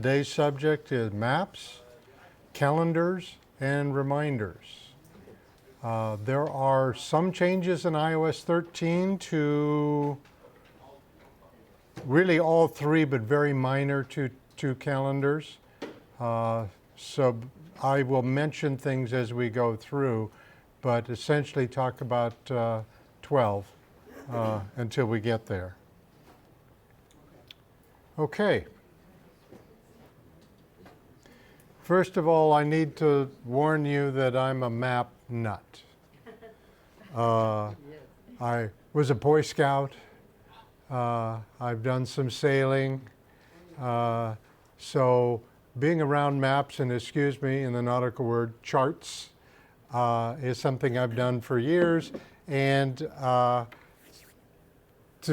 Today's subject is maps, calendars, and reminders. There are some changes in iOS 13 to really all three, but very minor to calendars. So I will mention things as we go through, but essentially talk about 12 until we get there. Okay. First of all, I need to warn you that I'm a map nut. I was a Boy Scout. I've done some sailing. So being around maps, and excuse me in the nautical word, charts, is something I've done for years. And to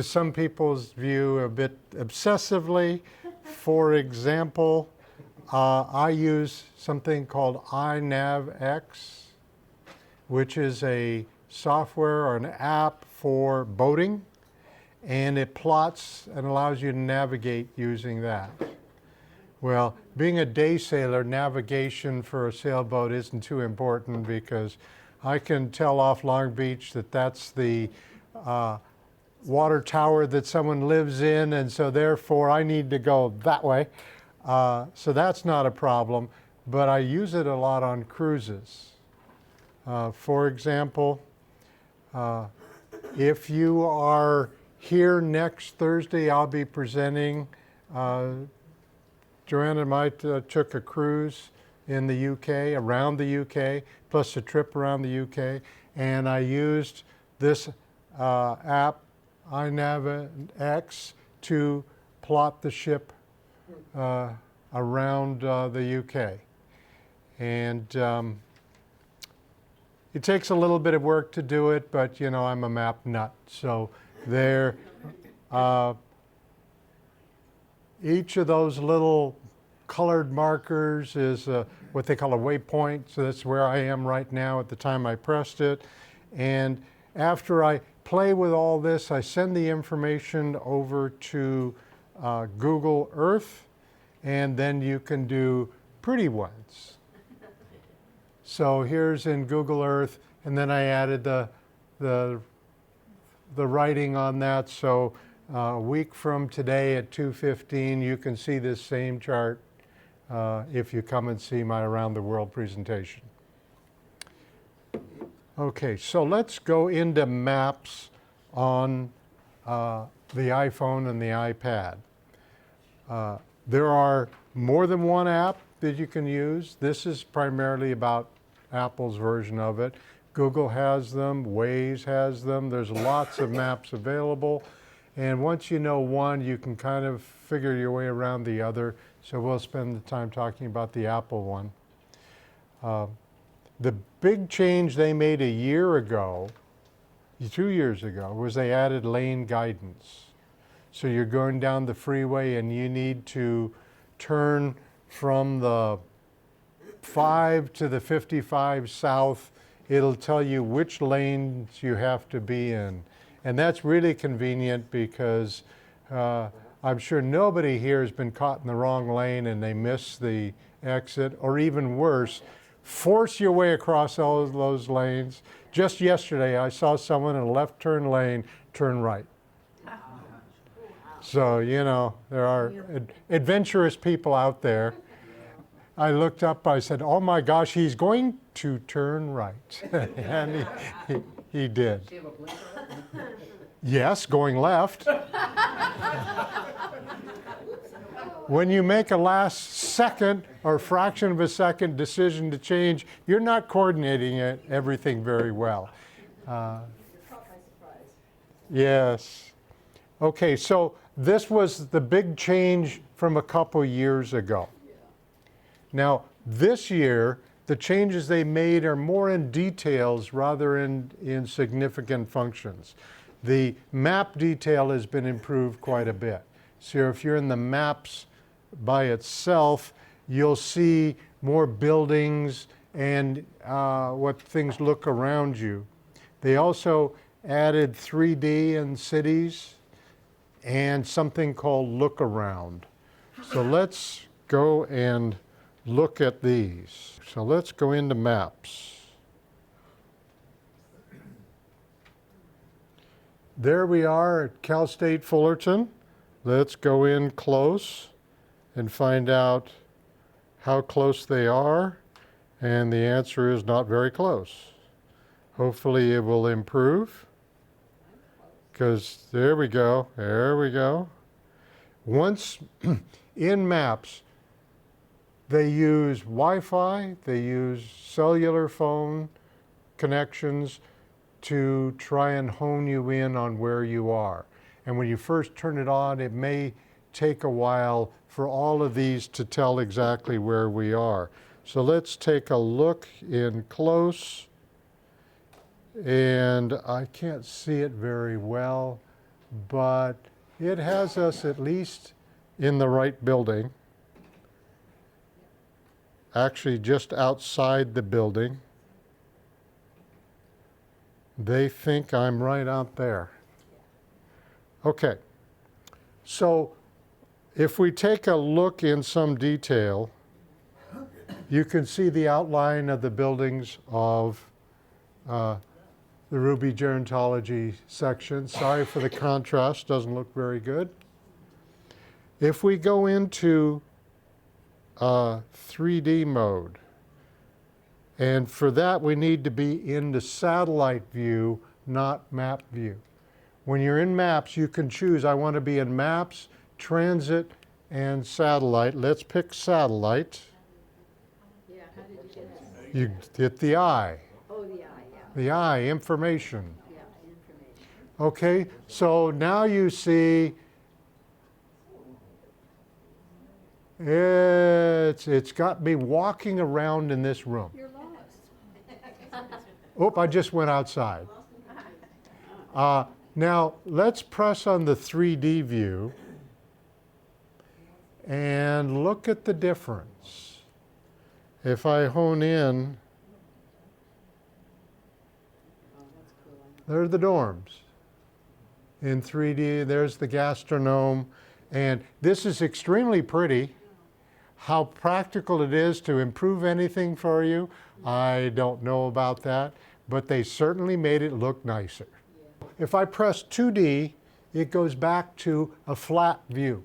some people's view, a bit obsessively. For example, I use something called iNavX, which is a software or an app for boating, and it plots and allows you to navigate using that. Well, being a day sailor, navigation for a sailboat isn't too important because I can tell off Long Beach that that's the water tower that someone lives in, and so therefore I need to go that way. So that's not a problem, but I use it a lot on cruises. For example, if you are here next Thursday, I'll be presenting. Joanna and I took a cruise in the UK, around the UK, plus a trip around the UK, and I used this app, iNavX, to plot the ship around the UK. And it takes a little bit of work to do it, but you know, I'm a map nut. So there, each of those little colored markers is what they call a waypoint. So that's where I am right now at the time I pressed it. And after I play with all this, I send the information over to Google Earth, and then you can do pretty ones. So here's in Google Earth, and then I added the writing on that. So a week from today at 2:15, you can see this same chart if you come and see my Around the World presentation. Okay, so let's go into maps on the iPhone and the iPad. There are more than one app that you can use. This is primarily about Apple's version of it. Google has them, Waze has them. There's lots of maps available. And once you know one, you can kind of figure your way around the other. So we'll spend the time talking about the Apple one. The big change they made a year ago, 2 years ago, was they added lane guidance. So you're going down the freeway and you need to turn from the 5 to the 55 south. It'll tell you which lanes you have to be in. And that's really convenient because I'm sure nobody here has been caught in the wrong lane and they miss the exit, or even worse, force your way across all of those lanes. Just yesterday, I saw someone in a left turn lane turn right. So, you know, there are adventurous people out there. I looked up, I said, oh my gosh, he's going to turn right. And he did. Yes, going left. When you make a last second or fraction of a second decision to change, you're not coordinating everything very well. You're caught by surprise. Yes. Okay, so this was the big change from a couple years ago. Now, this year, the changes they made are more in details rather in significant functions. The map detail has been improved quite a bit. So if you're in the maps by itself, you'll see more buildings and what things look around you. They also added 3D in cities and something called look around. So let's go and look at these. So let's go into maps. There we are at Cal State Fullerton. Let's go in close and find out how close they are. And the answer is not very close. Hopefully it will improve. Because there we go, there we go. Once in maps, they use Wi-Fi, they use cellular phone connections to try and hone you in on where you are. And when you first turn it on, it may take a while for all of these to tell exactly where we are. So let's take a look in close. And I can't see it very well, but it has us at least in the right building. Actually, just outside the building. They think I'm right out there. Okay, so if we take a look in some detail, you can see the outline of the buildings of the Ruby Gerontology section. Sorry for the contrast, doesn't look very good. If we go into 3D mode, and for that we need to be in the satellite view, not map view. When you're in maps, you can choose, I want to be in maps, transit, and satellite. Let's pick satellite. Yeah, how did you get that? You hit the eye. Oh, the eye, yeah. The eye, information. Yeah, information. Okay, so now you see it's got me walking around in this room. You're lost. Oh, I just went outside. Now, let's press on the 3D view and look at the difference. If I hone in, Oh, that's cool. there are the dorms. In 3D, there's the gastronome. And this is extremely pretty. How practical it is to improve anything for you, I don't know about that, but they certainly made it look nicer. Yeah. If I press 2D, it goes back to a flat view.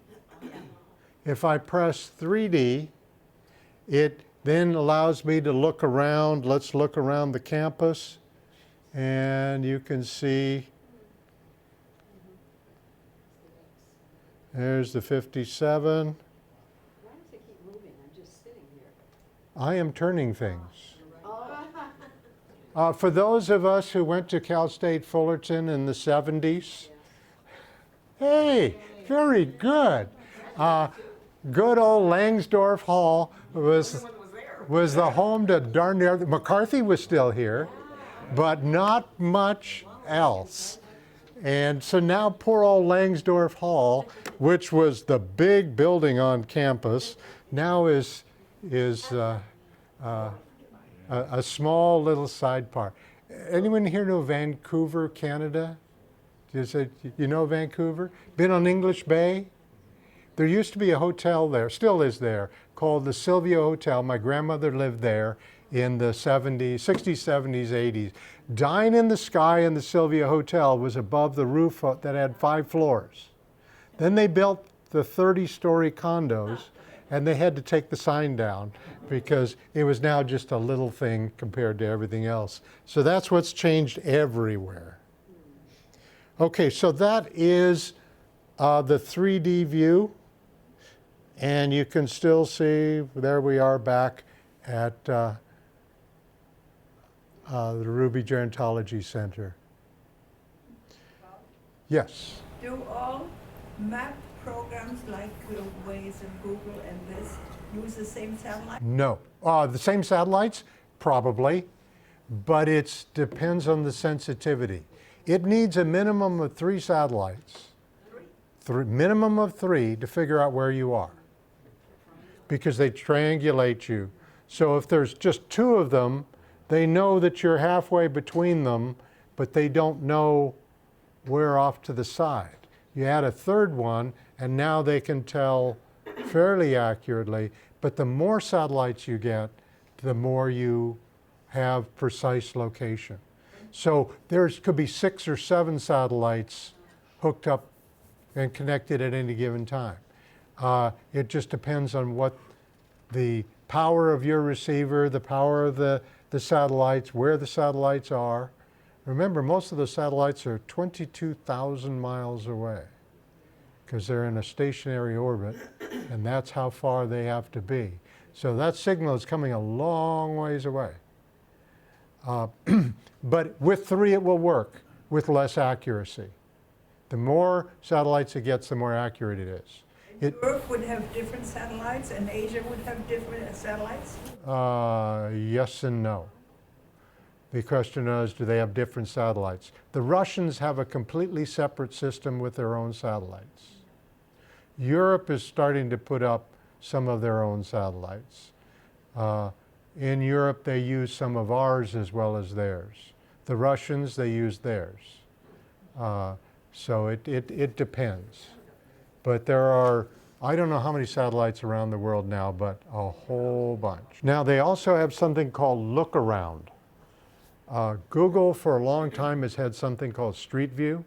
If I press 3D, it then allows me to look around. Let's look around the campus, and you can see there's the 57. Why does it keep moving? I'm just sitting here. I am turning things. Oh. For those of us who went to Cal State Fullerton in the 70s, hey, very good. Good old Langsdorff Hall was the home to darn near, McCarthy was still here, but not much else. And so now poor old Langsdorff Hall, which was the big building on campus, now is a small little side park. Anyone here know Vancouver, Canada? You know Vancouver? Been on English Bay? There used to be a hotel there, still is there, called the Sylvia Hotel. My grandmother lived there in the 60s, 70s, 80s. Dine in the Sky in the Sylvia Hotel was above the roof that had 5 floors. Then they built the 30-story condos, and they had to take the sign down because it was now just a little thing compared to everything else. So that's what's changed everywhere. Okay, so that is the 3D view. And you can still see, there we are back at the Ruby Gerontology Center. Yes? Do all map programs like Waze and Google and this use the same satellite? No. The same satellites? Probably. But it depends on the sensitivity. It needs a minimum of 3 satellites. Minimum of 3 to figure out where you are, because they triangulate you. So if there's just 2 of them, they know that you're halfway between them, but they don't know where off to the side. You add a 3rd one, and now they can tell fairly accurately, but the more satellites you get, the more you have precise location. So there could be 6 or 7 satellites hooked up and connected at any given time. It just depends on what the power of your receiver, the power of the satellites, where the satellites are. Remember, most of the satellites are 22,000 miles away because they're in a stationary orbit, and that's how far they have to be. So that signal is coming a long ways away. But with 3 it will work with less accuracy. The more satellites it gets, the more accurate it is. Europe would have different satellites and Asia would have different satellites? Yes and no. The question is, do they have different satellites? The Russians have a completely separate system with their own satellites. Europe is starting to put up some of their own satellites. In Europe, they use some of ours as well as theirs. The Russians, they use theirs. So it depends. But there are, I don't know how many satellites around the world now, but a whole bunch. Now, they also have something called Look Around. Google, for a long time, has had something called Street View.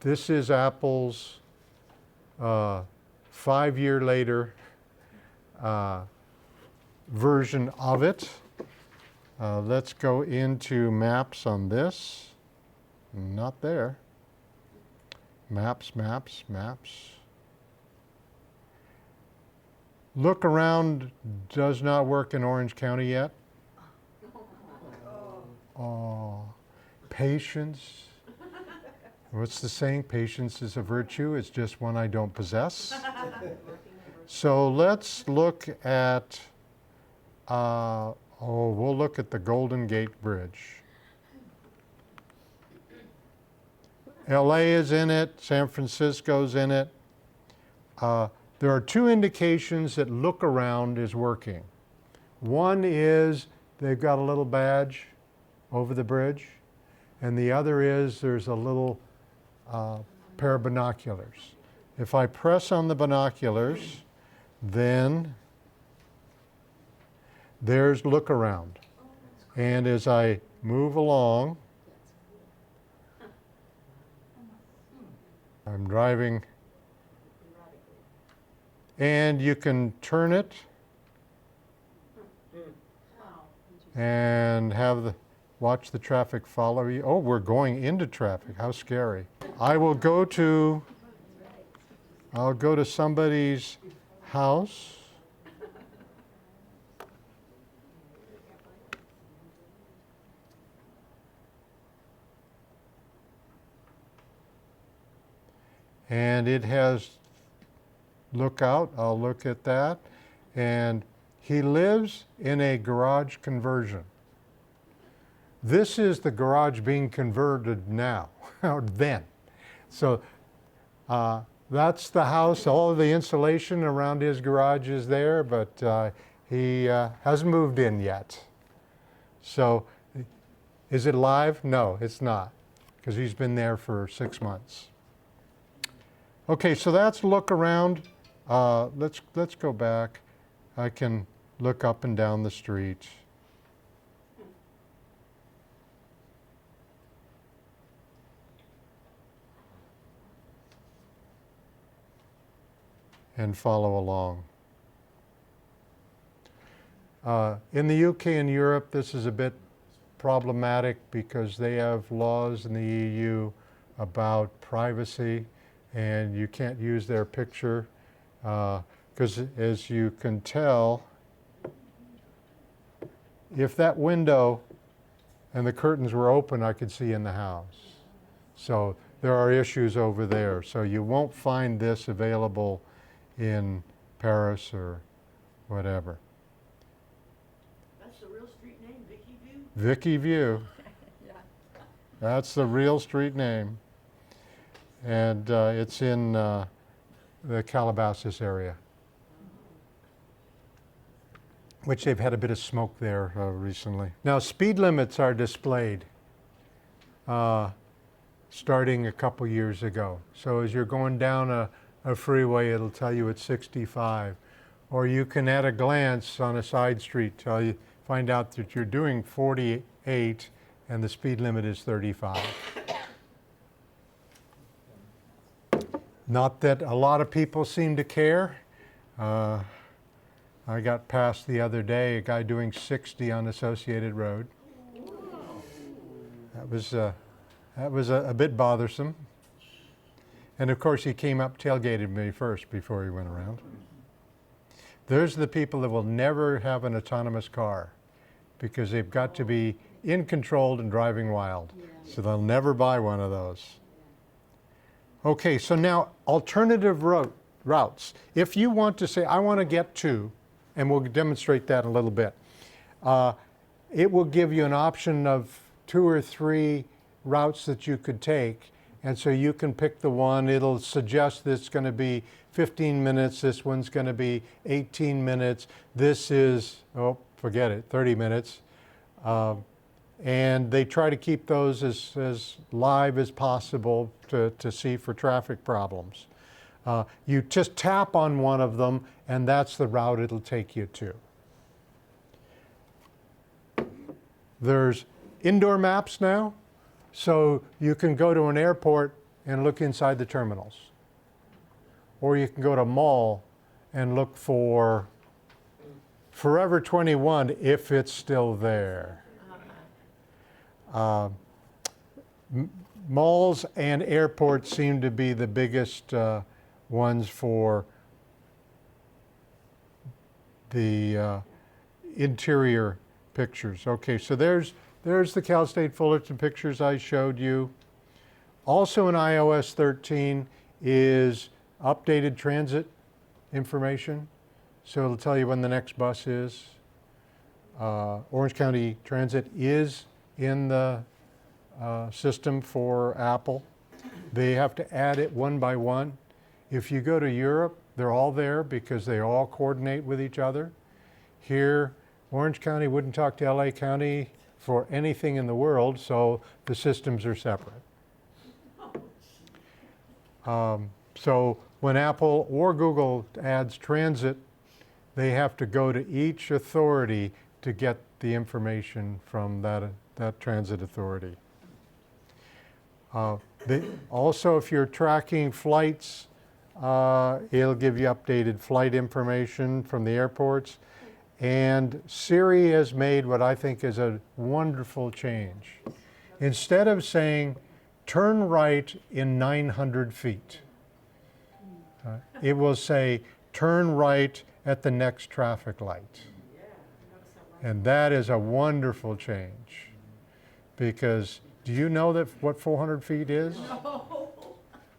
This is Apple's 5-year later version of it. Let's go into Maps on this. Not there. Maps, Maps, Maps. Look Around does not work in Orange County yet. Oh, patience. What's the saying? Patience is a virtue. It's just one I don't possess. So let's look at, we'll look at the Golden Gate Bridge. LA is in it, San Francisco's in it. There are 2 indications that Look Around is working. One is they've got a little badge over the bridge, and the other is there's a little pair of binoculars. If I press on the binoculars, then there's Look Around. And as I move along, I'm driving, and you can turn it and watch the traffic follow you. Oh, we're going into traffic. How scary. I'll go to somebody's house. And it has lookout. I'll look at that. And he lives in a garage conversion. This is the garage being converted now, or then. So that's the house. All of the insulation around his garage is there, but he hasn't moved in yet. So is it live? No, it's not, because he's been there for 6 months. Okay, so that's Look Around. Let's go back. I can look up and down the street. And follow along. In the UK and Europe, this is a bit problematic because they have laws in the EU about privacy, and you can't use their picture because, as you can tell, if that window and the curtains were open, I could see in the house. So there are issues over there. So you won't find this available in Paris or whatever. That's the real street name, Vicky View? Vicky View. Yeah. That's the real street name. And it's in the Calabasas area, which they've had a bit of smoke there recently. Now, speed limits are displayed starting a couple years ago. So as you're going down a freeway, it'll tell you it's 65. Or you can at a glance on a side street find out that you're doing 48 and the speed limit is 35. Not that a lot of people seem to care. I got passed the other day, a guy doing 60 on Associated Road. That was a bit bothersome. And of course he came up, tailgated me first before he went around. There's the people that will never have an autonomous car because they've got to be in control and driving wild. So they'll never buy one of those. Okay, so now alternative routes. If you want to say, I want to get to, and we'll demonstrate that in a little bit, it will give you an option of 2 or 3 routes that you could take. And so you can pick the one. It'll suggest that it's going to be 15 minutes. This one's going to be 18 minutes. This is, oh, forget it, 30 minutes. And they try to keep those as live as possible to see for traffic problems. You just tap on one of them, and that's the route it'll take you to. There's indoor maps now, so you can go to an airport and look inside the terminals. Or you can go to a mall and look for Forever 21 if it's still there. Malls and airports seem to be the biggest ones for the interior pictures. Okay, so there's the Cal State Fullerton pictures I showed you. Also in iOS 13 is updated transit information. So it'll tell you when the next bus is. Orange County Transit is in the system for Apple. They have to add it one by one. If you go to Europe, they're all there because they all coordinate with each other. Here, Orange County wouldn't talk to LA County for anything in the world, so the systems are separate. So when Apple or Google adds transit, they have to go to each authority to get the information from that transit authority. Also, if you're tracking flights, it'll give you updated flight information from the airports. And Siri has made what I think is a wonderful change. Instead of saying, turn right in 900 feet, it will say, turn right at the next traffic light. And that is a wonderful change. Because do you know that what 400 feet is? No.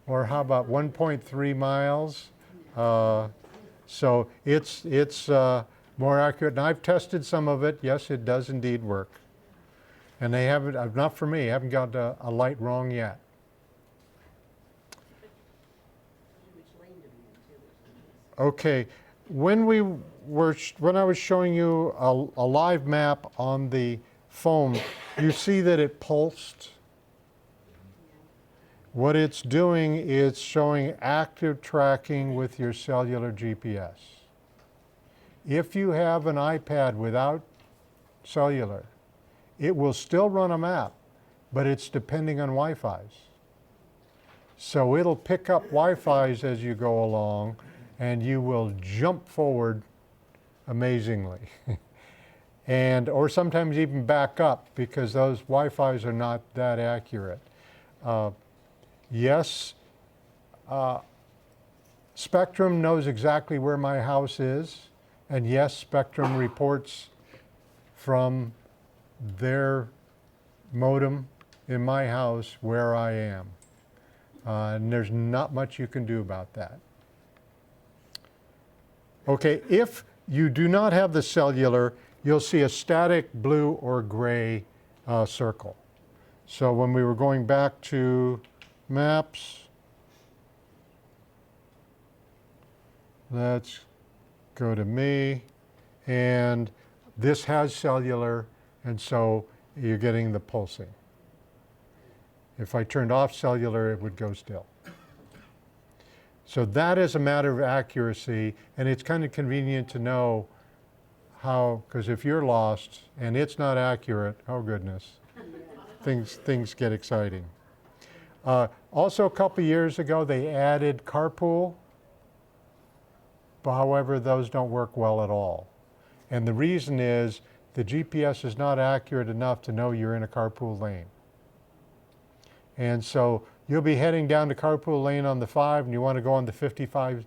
Or how about 1.3 miles? So it's more accurate. And I've tested some of it. Yes, it does indeed work. And they haven't, not for me, haven't got a light wrong yet. Okay, when I was showing you a live map on the phone, you see that it pulsed. What it's doing is showing active tracking with your cellular GPS. If you have an iPad without cellular, it will still run a map, but it's depending on Wi-Fi's. So it'll pick up Wi-Fi's as you go along, and you will jump forward amazingly. Or sometimes even back up because those Wi-Fi's are not that accurate. Yes, Spectrum knows exactly where my house is, and yes, Spectrum reports from their modem in my house where I am. And there's not much you can do about that. Okay, if you do not have the cellular, you'll see a static blue or gray circle. So when we were going back to maps, let's go to me, and this has cellular, and so you're getting the pulsing. If I turned off cellular, it would go still. So that is a matter of accuracy, and it's kind of convenient to know how, because if you're lost and it's not accurate, oh goodness, things get exciting. Also, a couple years ago, they added carpool, but however, those don't work well at all. And the reason is the GPS is not accurate enough to know you're in a carpool lane. And so you'll be heading down the carpool lane on the 5 and you want to go on the 55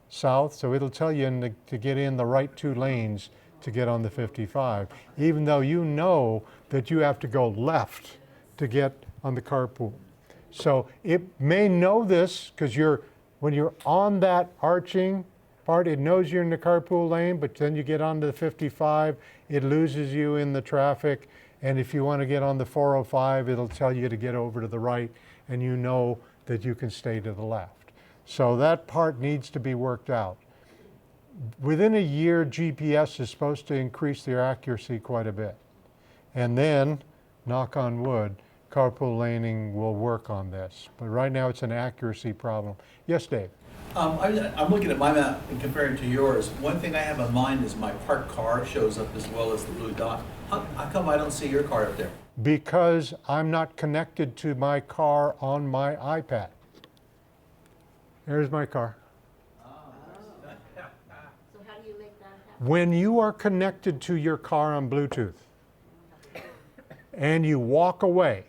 south, so it'll tell you to get in the right 2 lanes to get on the 55, even though you know that you have to go left to get on the carpool. So it may know this because when you're on that arching part, it knows you're in the carpool lane, but then you get onto the 55, it loses you in the traffic, and if you want to get on the 405, it'll tell you to get over to the right, and you know that you can stay to the left. So that part needs to be worked out. Within a year, GPS is supposed to increase their accuracy quite a bit. And then, knock on wood, carpool laning will work on this. But right now it's an accuracy problem. Yes, Dave? I'm looking at my map and comparing to yours. One thing I have in mind is my parked car shows up as well as the blue dot. How come I don't see your car up there? Because I'm not connected to my car on my iPad. There's my car. So how do you make that happen? When you are connected to your car on Bluetooth and you walk away,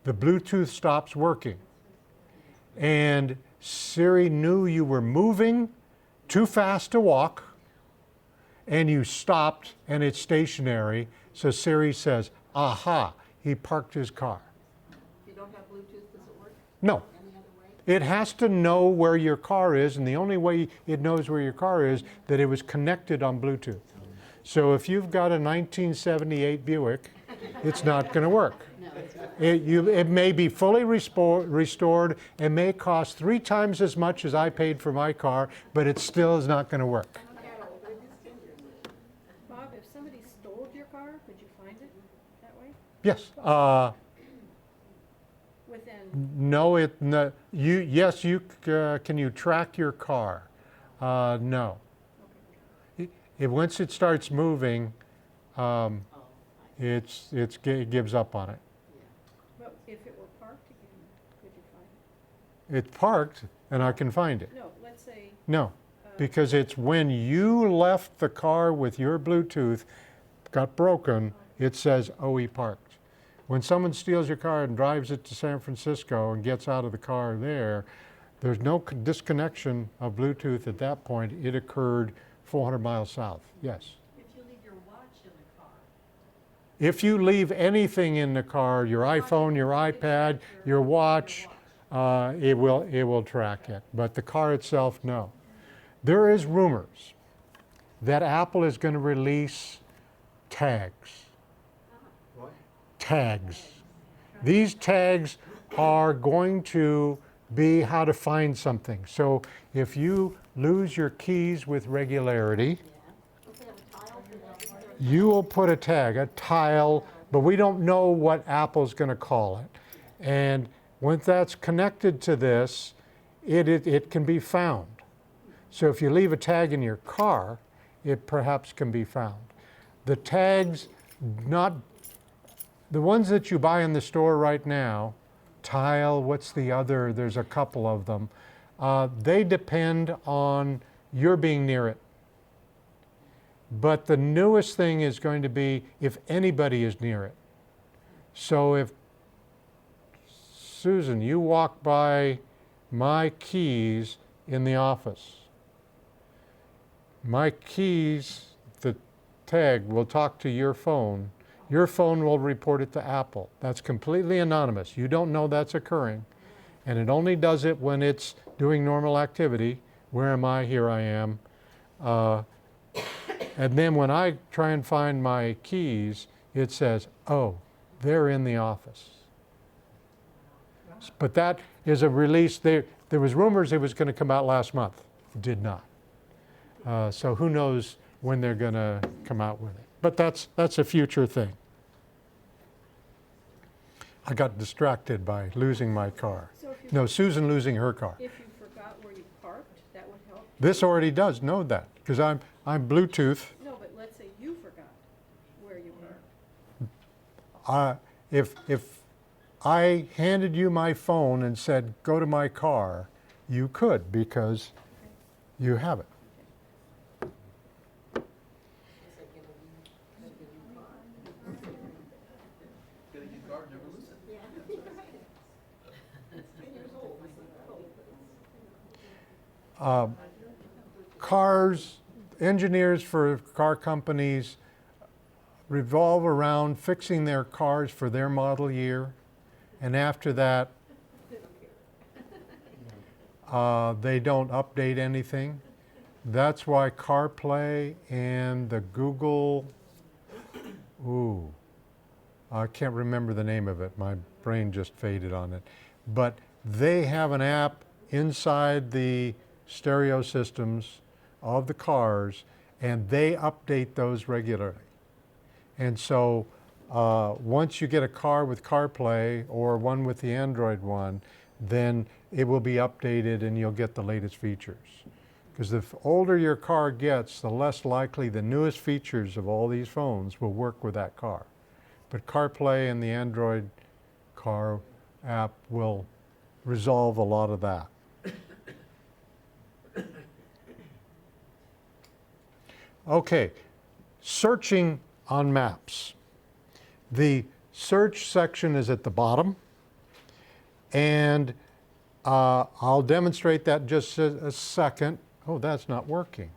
the Bluetooth stops working. And Siri knew you were moving too fast to walk, and you stopped and it's stationary. So Siri says, aha, he parked his car. If you don't have Bluetooth, does it work No. any other way? It has to know where your car is, and the only way it knows where your car is, that it was connected on Bluetooth. So if you've got a 1978 Buick, it's not going to work. No, it's not. It may be fully restored and may cost 3 times as much as I paid for my car, but it still is not going to work. Bob, if somebody stole your car, could you find it that way? Yes. Within, Yes, can you track your car? No. Once it starts moving, it gives up on it. but if it were parked again, could you find It's parked and I can find it. it? No, let's say, No, because it's when you left the car with your Bluetooth, got broken, it says, oh, he parked. When someone steals your car and drives it to San Francisco and gets out of the car there, there's no disconnection of Bluetooth at that point. It occurred 400 miles south. Yes? If you leave your watch in the car. If you leave anything in the car, your iPhone, your iPad, your watch, it will track it. But the car itself, no. There is rumors that Apple is going to release tags. Tags. These tags are going to be how to find something. So if you lose your keys with regularity, Don't they have a tile for that? you will put a tag, a tile, but we don't know what Apple's going to call it. And once that's connected to this, it can be found. So if you leave a tag in your car, it perhaps can be found. The tags, not the ones that you buy in the store right now, tile, what's the other? There's a couple of them. They depend on your being near it. But the newest thing is going to be if anybody is near it. So if, Susan, you walk by my keys in the office, my keys, the tag will talk to your phone. Your phone will report it to Apple. That's completely anonymous. You don't know that's occurring. And it only does it when it's doing normal activity. Where am I? Here I am. And then when I try and find my keys, it says, oh, they're in the office. But that is a release. There was rumors it was going to come out last month. It did not. So who knows when they're going to come out with it. But that's a future thing. I got distracted by losing my car. so if you, No, Susan losing her car. if you forgot where you parked, that would help. This already does know that, because I'm Bluetooth. No, but let's say you forgot where you parked. If I handed you my phone and said, go to my car, you could, because you have it. Get a new car, never lose it. Cars, engineers for car companies revolve around fixing their cars for their model year, and after that, they don't update anything. That's why CarPlay and the Google, I can't remember the name of it. My brain just faded on it. But they have an app inside the stereo systems of the cars, and they update those regularly. And so once you get a car with CarPlay or one with the Android one, then it will be updated and you'll get the latest features. Because the older your car gets, the less likely the newest features of all these phones will work with that car. But CarPlay and the Android car app will resolve a lot of that. Okay, searching on maps. The search section is at the bottom, and I'll demonstrate that in just a second. Oh, that's not working.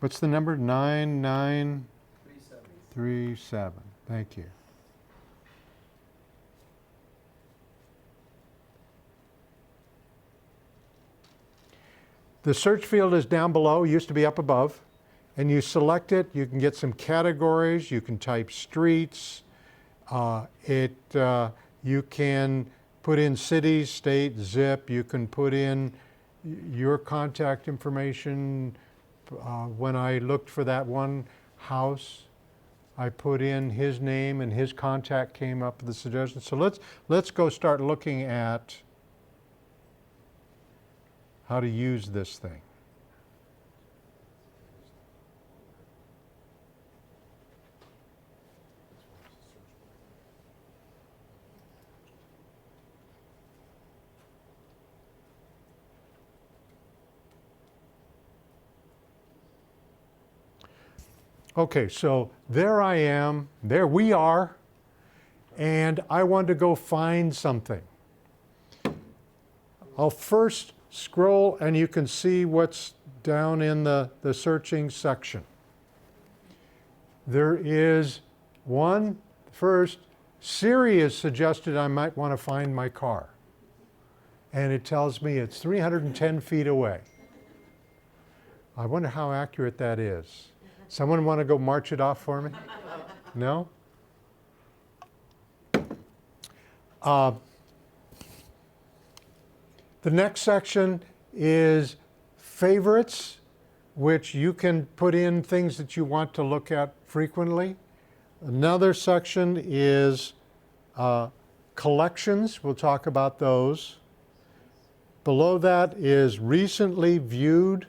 What's the number? 9937. Thank you. The search field is down below, used to be up above, and you select it. You can get some categories. You can type streets. You can put in cities, state, zip. You can put in your contact information. When I looked for that one house, I put in his name and his contact came up with the suggestion. So let's go start looking at how to use this thing. Okay, so there I am, there we are, and I want to go find something. I'll first scroll and you can see what's down in the searching section. There is one, first, Siri has suggested I might want to find my car. And it tells me it's 310 feet away. I wonder how accurate that is. Someone want to go march it off for me? No? The next section is favorites, which you can put in things that you want to look at frequently. Another section is collections. We'll talk about those. Below that is recently viewed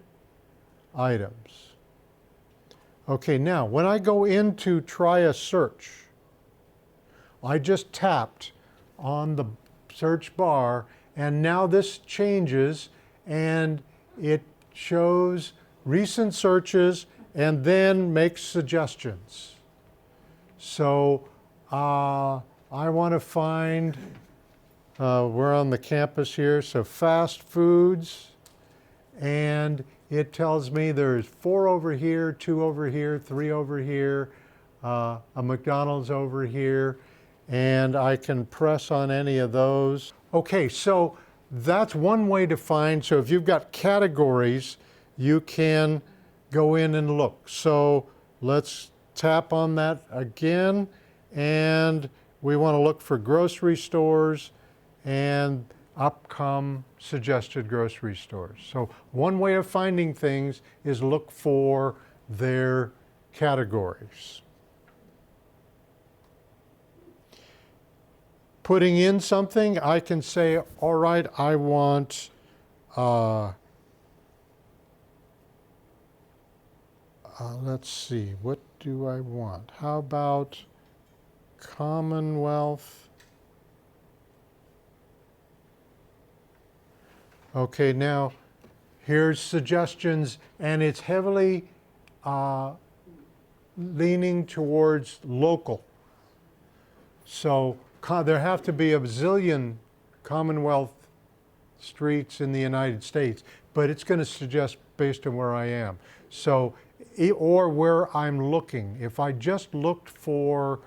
items. Okay, now when I go in to try a search, I just tapped on the search bar, and now this changes and it shows recent searches and then makes suggestions. So I want to find, we're on the campus here, so fast foods, and it tells me there's 4 over here, 2 over here, 3 over here, a McDonald's over here, and I can press on any of those. Okay, so that's one way to find. So if you've got categories, you can go in and look. So let's tap on that again, and we want to look for grocery stores, and up come suggested grocery stores. So one way of finding things is look for their categories. Putting in something, I can say, all right, I want let's see, what do I want? How about Commonwealth? Okay, now here's suggestions, and it's heavily leaning towards local. So there have to be a bazillion Commonwealth streets in the United States, but it's going to suggest based on where I am. So, or where I'm looking. If I just looked for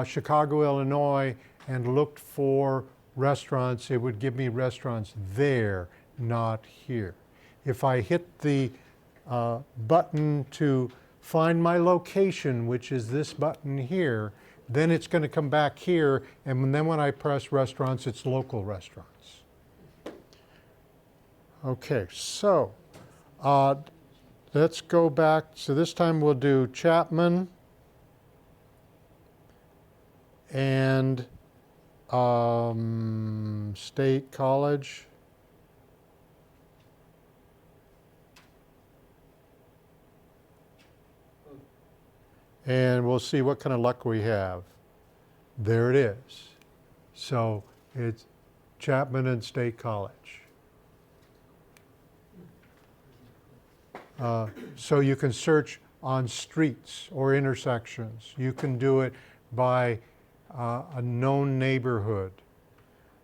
Chicago, Illinois, and looked for restaurants, it would give me restaurants there, not here. If I hit the button to find my location, which is this button here, then it's going to come back here, and then when I press restaurants, it's local restaurants. Okay, so let's go back. So this time we'll do Chapman and State College. And we'll see what kind of luck we have. There it is. So it's Chapman and State College. So you can search on streets or intersections. You can do it by a known neighborhood.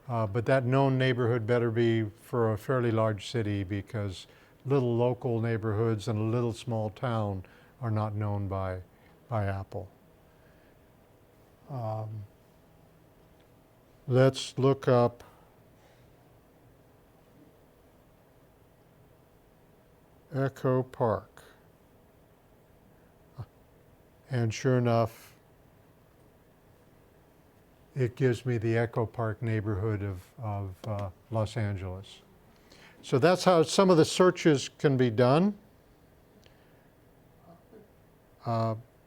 But that known neighborhood better be for a fairly large city, because little local neighborhoods and a little small town are not known by Apple. Let's look up Echo Park. And sure enough, it gives me the Echo Park neighborhood of Los Angeles. So that's how some of the searches can be done.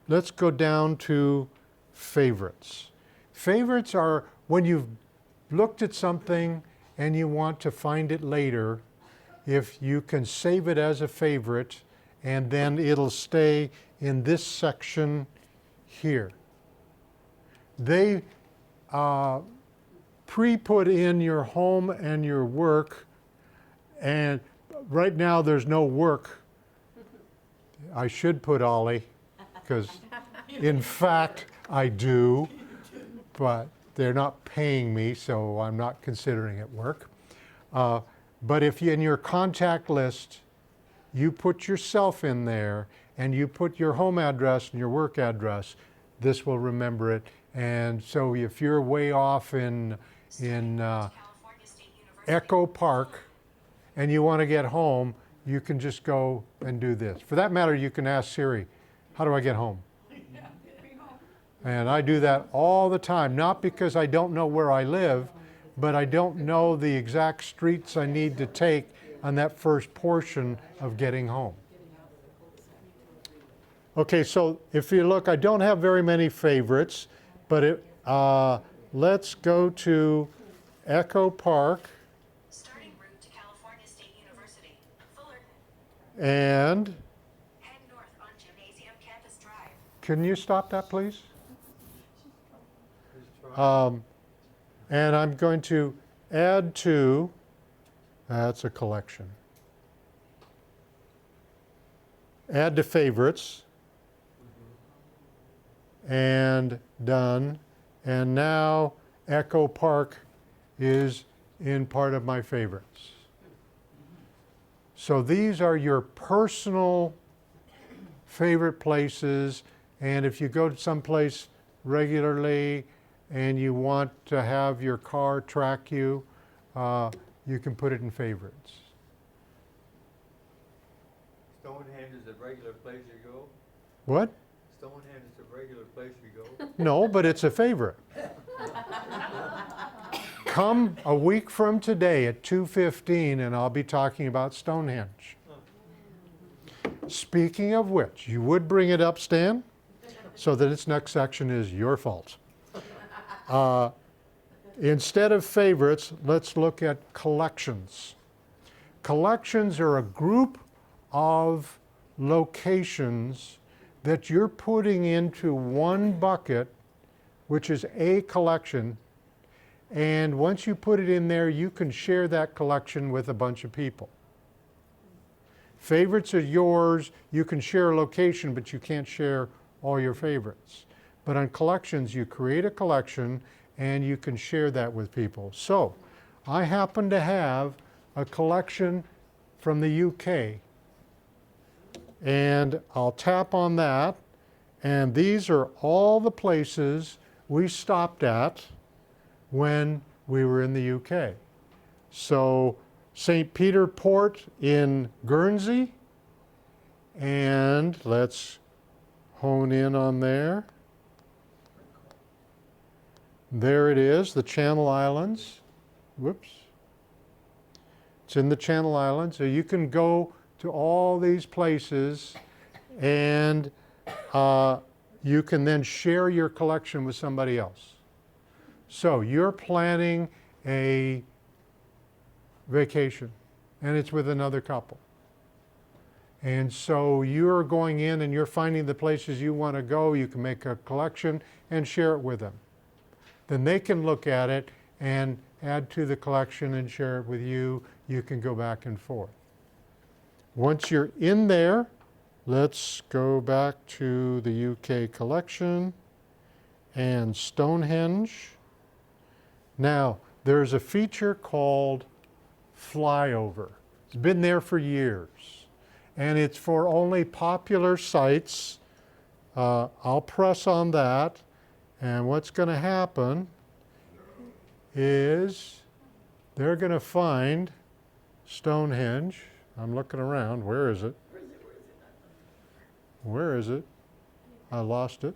Let's go down to favorites. Favorites are when you've looked at something and you want to find it later. If you can save it as a favorite, and then it'll stay in this section here. They pre-put in your home and your work, and right now there's no work. I should put Ollie, because in fact I do, but they're not paying me, so I'm not considering it work. But if you, in your contact list, you put yourself in there and you put your home address and your work address, this will remember it. And so if you're way off in Echo Park and you want to get home, you can just go and do this. For that matter, you can ask Siri, how do I get home? And I do that all the time, not because I don't know where I live, but I don't know the exact streets I need to take on that first portion of getting home. Okay, so if you look, I don't have very many favorites, but let's go to Echo Park. Starting route to California State University, Fullerton. And Head north on Gymnasium Campus Drive. can you stop that, please? And I'm going to add to, that's a collection. Add to favorites. And done. And now Echo Park is in part of my favorites. So these are your personal favorite places, and if you go to someplace regularly and you want to have your car track you, you can put it in favorites. Stonehenge is a regular place you go? What? Stonehenge is a regular place you go? No, but it's a favorite. Come a week from today at 2:15 and I'll be talking about Stonehenge. Speaking of which, you would bring it up, Stan, so that its next section is your fault. Instead of favorites, let's look at collections. Collections are a group of locations that you're putting into one bucket, which is a collection. And once you put it in there, you can share that collection with a bunch of people. Favorites are yours. You can share a location, but you can't share all your favorites. But on collections, you create a collection and you can share that with people. So I happen to have a collection from the UK. And I'll tap on that. And these are all the places we stopped at when we were in the UK. So St. Peter Port in Guernsey, and let's hone in on there. There it is, the Channel Islands. Whoops. It's in the Channel Islands, so you can go to all these places and you can then share your collection with somebody else. So you're planning a vacation and it's with another couple. And so you're going in and you're finding the places you want to go. You can make a collection and share it with them. Then they can look at it and add to the collection and share it with you. You can go back and forth. Once you're in there, let's go back to the UK collection and Stonehenge. Now, there's a feature called Flyover. It's been there for years. And it's for only popular sites. I'll press on that. And what's going to happen is they're going to find Stonehenge. I'm looking around. Where is it? Where is it? I lost it.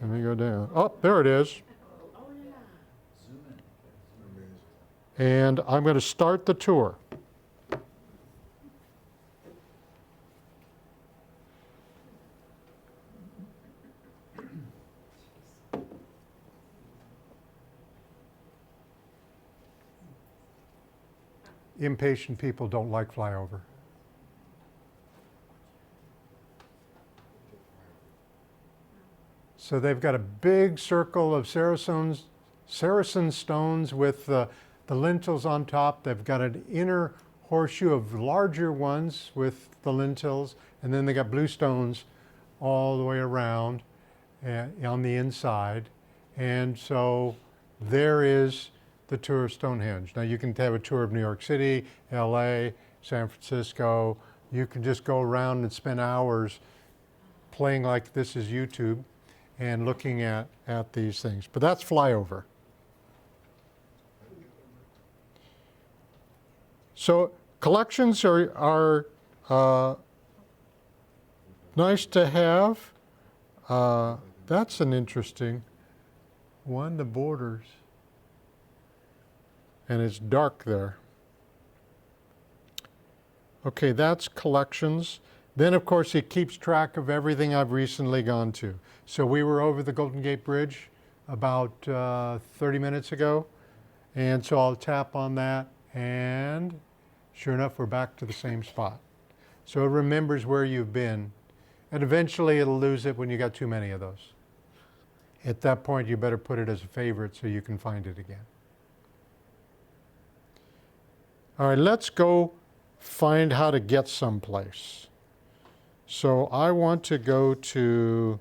Let me go down. Oh, there it is. And I'm going to start the tour. Impatient people don't like flyover. So they've got a big circle of Saracen stones with the lintels on top. They've got an inner horseshoe of larger ones with the lintels, and then they got blue stones all the way around on the inside. And so there is the tour of Stonehenge. Now you can have a tour of New York City, LA, San Francisco. You can just go around and spend hours playing like this is YouTube and looking at these things. But that's flyover. So collections are nice to have. That's an interesting one, the borders. And it's dark there. Okay, that's collections. Then, of course, it keeps track of everything I've recently gone to. So we were over the Golden Gate Bridge about 30 minutes ago. And so I'll tap on that, and sure enough, we're back to the same spot. So it remembers where you've been. And eventually, it'll lose it when you got too many of those. At that point, you better put it as a favorite so you can find it again. All right, let's go find how to get someplace. So I want to go to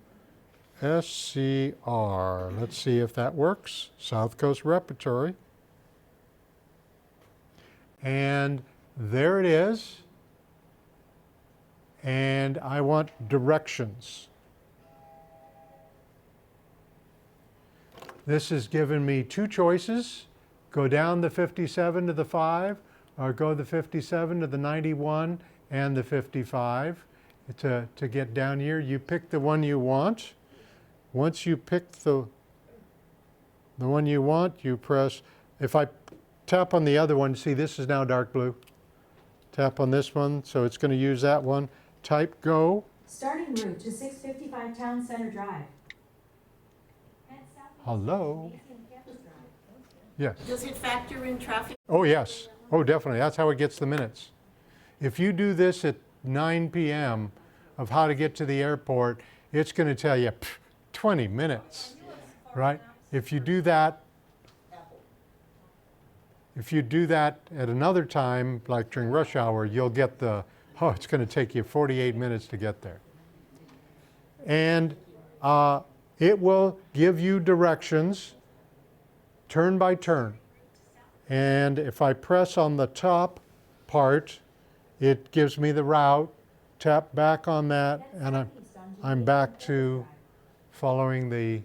SCR. Let's see if that works. South Coast Repertory. And there it is. And I want directions. This has given me two choices. Go down the 57 to the 5, or go the 57 to the 91 and the 55 to get down here. You pick the one you want. Once you pick the one you want, you press if I tap on the other one, see this is now dark blue. Tap on this one, so it's going to use that one. Type go. Starting route to 655 Town Center Drive. Hello? Yes. Does it factor in traffic? Oh, yes. Oh, definitely. That's how it gets the minutes. If you do this at 9 p.m. of how to get to the airport, it's going to tell you 20 minutes, right? If you do that at another time, like during rush hour, you'll get the, oh, it's going to take you 48 minutes to get there. And it will give you directions turn by turn. And if I press on the top part, it gives me the route. Tap back on that, and I'm back to following the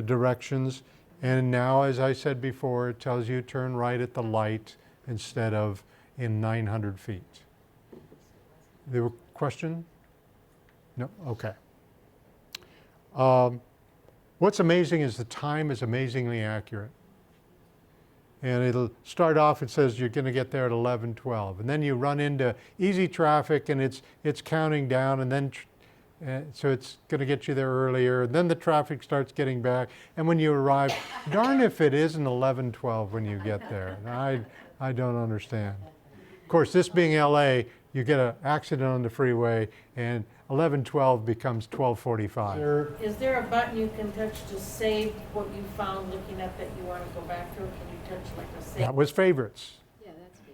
directions. And now, as I said before, it tells you turn right at the light instead of in 900 feet. There were question? No? Okay. What's amazing is the time is amazingly accurate. And it'll start off, it says you're going to get there at 11:12. And then you run into easy traffic and it's counting down, and then so it's going to get you there earlier. And then the traffic starts getting back. And when you arrive, darn if it isn't 11:12 when you get there. I don't understand. Of course, this being LA, you get an accident on the freeway and 11:12 becomes 12:45. Is there a button you can touch to save what you found looking at that you want to go back to? Or can you touch like a save? That was favorites. Yeah, that's good.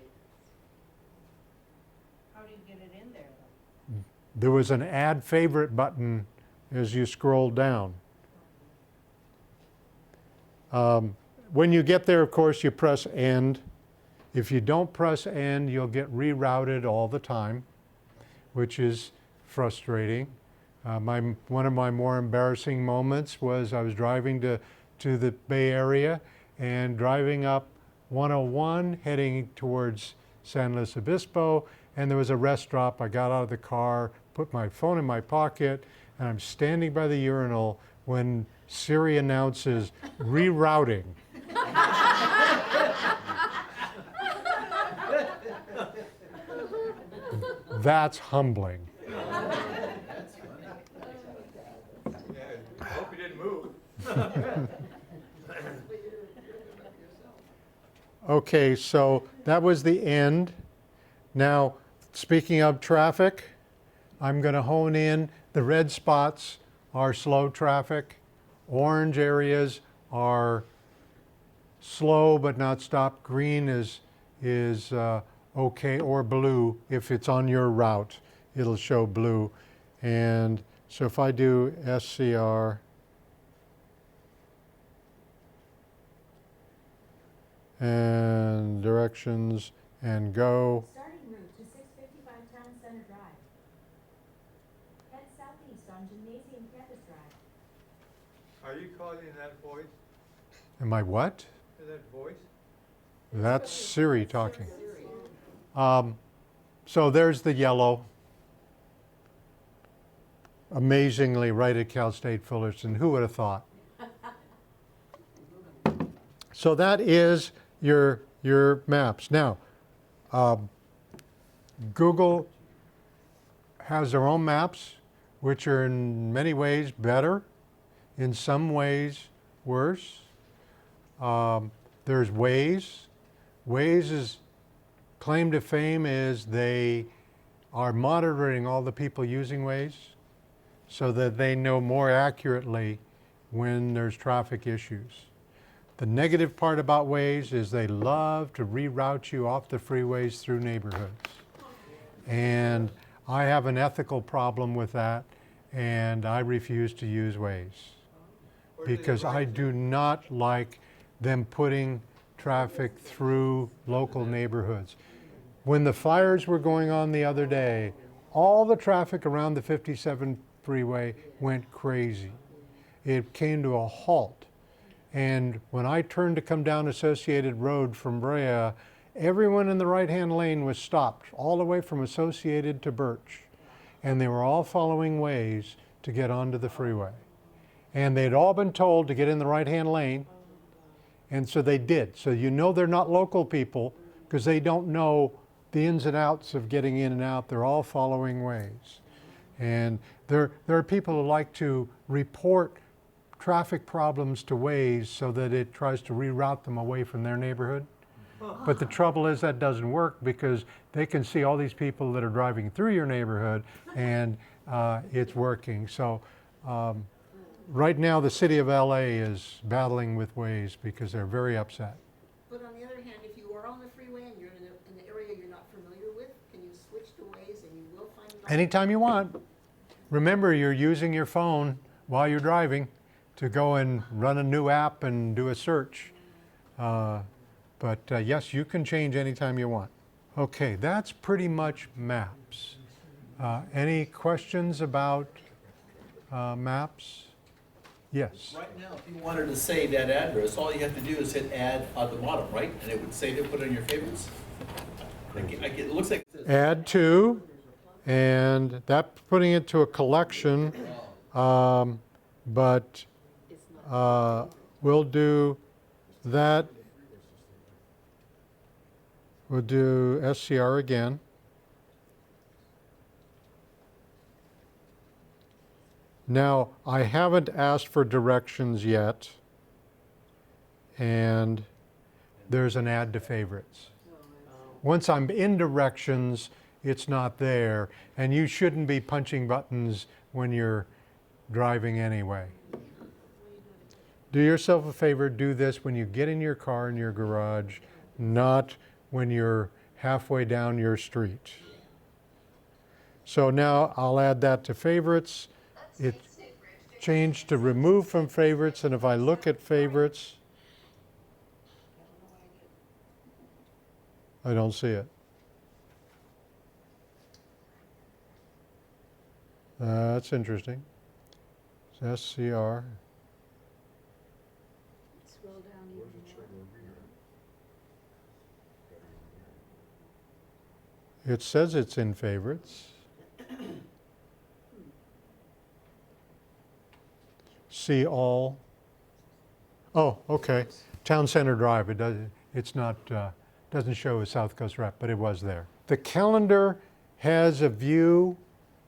How do you get it in there though? There was an add favorite button as you scroll down. When you get there, of course, you press end. If you don't press end, you'll get rerouted all the time, which is frustrating. One of my more embarrassing moments was I was driving to the Bay Area and driving up 101 heading towards San Luis Obispo, and there was a rest stop. I got out of the car, put my phone in my pocket, and I'm standing by the urinal when Siri announces rerouting. That's humbling. Yeah, hope you didn't move. Okay, so that was the end. Now, speaking of traffic, I'm going to hone in. The red spots are slow traffic. Orange areas are slow but not stopped. Green is okay, or blue. If it's on your route, it'll show blue. And so if I do SCR, and directions, and go. Starting route to 655 Town Center Drive. Head southeast on Gymnasium Campus Drive. Are you calling that voice? Am I what? Is that voice? That's Siri talking. So there's the yellow. Amazingly right at Cal State Fullerton. Who would have thought? So that is your maps. Now, Google has their own maps, which are in many ways better, in some ways worse. There's Waze. Waze's claim to fame is they are monitoring all the people using Waze so that they know more accurately when there's traffic issues. The negative part about Waze is they love to reroute you off the freeways through neighborhoods. And I have an ethical problem with that, and I refuse to use Waze because I do not like them putting traffic through local neighborhoods. When the fires were going on the other day, all the traffic around the 57 freeway went crazy. It came to a halt. And when I turned to come down Associated Road from Brea, everyone in the right-hand lane was stopped, all the way from Associated to Birch. And they were all following Waze to get onto the freeway. And they'd all been told to get in the right-hand lane, And so they did. So you know they're not local people because they don't know the ins and outs of getting in and out. They're all following Waze. And there are people who like to report traffic problems to Waze so that it tries to reroute them away from their neighborhood. But the trouble is that doesn't work because they can see all these people that are driving through your neighborhood and it's working. So right now the city of LA is battling with Waze because they're very upset. But on the other hand, if you are on the freeway and you're in an area you're not familiar with, can you switch to Waze and you will find it? Anytime you want. Remember, you're using your phone while you're driving to go and run a new app and do a search. But yes, you can change anytime you want. Okay, that's pretty much maps. Any questions about maps? Yes. Right now, if you wanted to save that address, all you have to do is hit add at the bottom, right? And it would save it, put it on your favorites. It looks like it says Add to, and that putting it to a collection, but we'll do that. We'll do SCR again. Now, I haven't asked for directions yet, and there's an add to favorites. Once I'm in directions, it's not there, and you shouldn't be punching buttons when you're driving anyway. Do yourself a favor, do this when you get in your car in your garage, not when you're halfway down your street. So now I'll add that to favorites. It changed to remove from favorites, and if I look at favorites, I don't see it. That's interesting. It's SCR. Scroll down even more. It says it's in favorites. See all. Oh, okay. Town Center Drive. It does. It's not. Doesn't show a South Coast rep, but it was there. The calendar has a view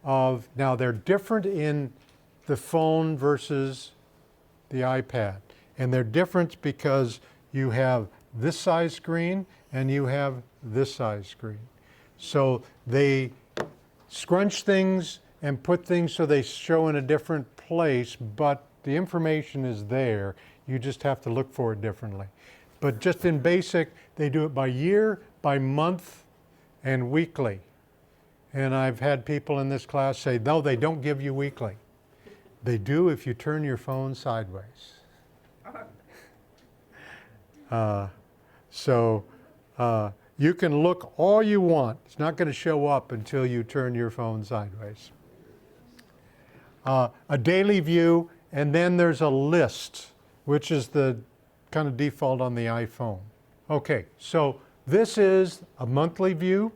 of. Now they're different in the phone versus the iPad, and they're different because you have this size screen and you have this size screen. So they scrunch things and put things so they show in a different place, but the information is there. You just have to look for it differently. But just in basic, they do it by year, by month, and weekly. And I've had people in this class say, no, they don't give you weekly. They do if you turn your phone sideways. You can look all you want. It's not going to show up until you turn your phone sideways. A daily view, and then there's a list, which is the kind of default on the iPhone. Okay, so this is a monthly view.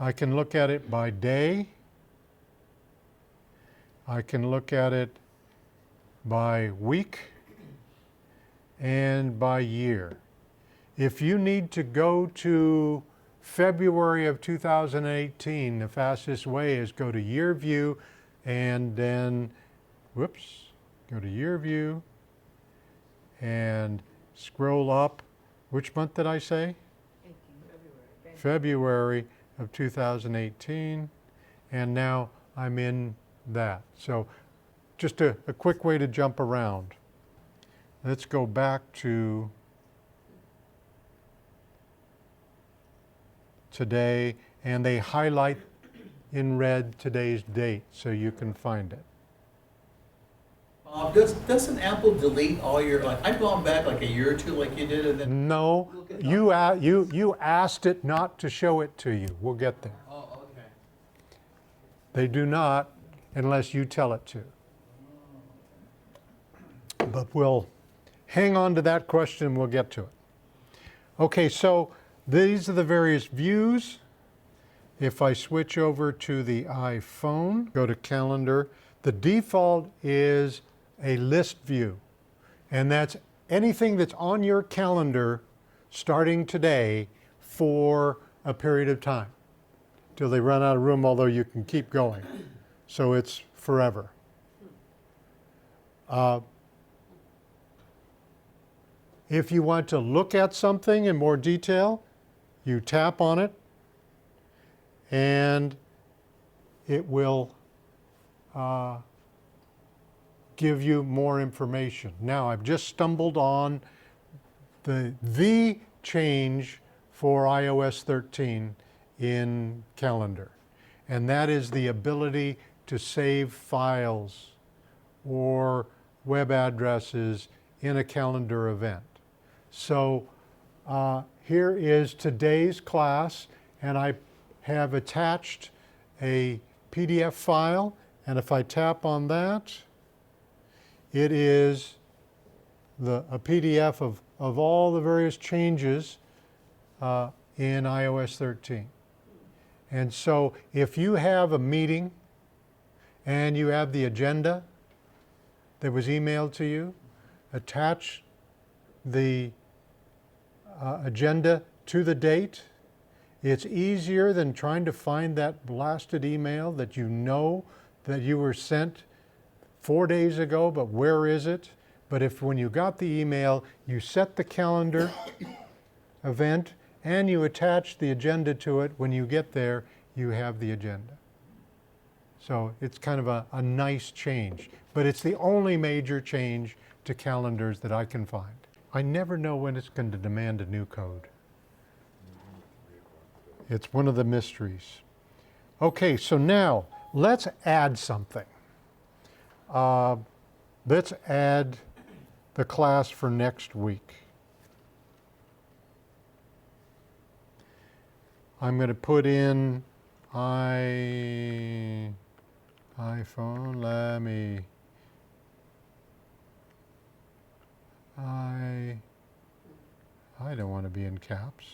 I can look at it by day. I can look at it by week and by year. If you need to go to February of 2018, the fastest way is go to Year View and then, whoops, go to Year View and scroll up. Which month did I say? February of 2018. And now I'm in that. So just a quick way to jump around. Let's go back to today, and they highlight in red today's date so you can find it. doesn't Apple delete all your, like, I've gone back like a year or two like you did, and then. No, you asked it not to show it to you. We'll get there. Oh, okay. They do not unless you tell it to. But we'll hang on to that question and we'll get to it. Okay, so these are the various views. If I switch over to the iPhone, go to calendar, the default is a list view. And that's anything that's on your calendar starting today for a period of time till they run out of room, although you can keep going. So it's forever. If you want to look at something in more detail, you tap on it and it will give you more information. Now, I've just stumbled on the change for iOS 13 in Calendar, and that is the ability to save files or web addresses in a calendar event. So here is today's class, and I have attached a PDF file, and if I tap on that, it is a PDF of all the various changes in iOS 13. And so if you have a meeting and you have the agenda that was emailed to you, attach the agenda to the date. It's easier than trying to find that blasted email that you know that you were sent 4 days ago, but where is it? But if when you got the email, you set the calendar event and you attach the agenda to it, when you get there, you have the agenda. So it's kind of a nice change, but it's the only major change to calendars that I can find. I never know when it's going to demand a new code. It's one of the mysteries. Okay, so now let's add something. Let's add the class for next week. I'm going to put in iPhone. I don't want to be in caps.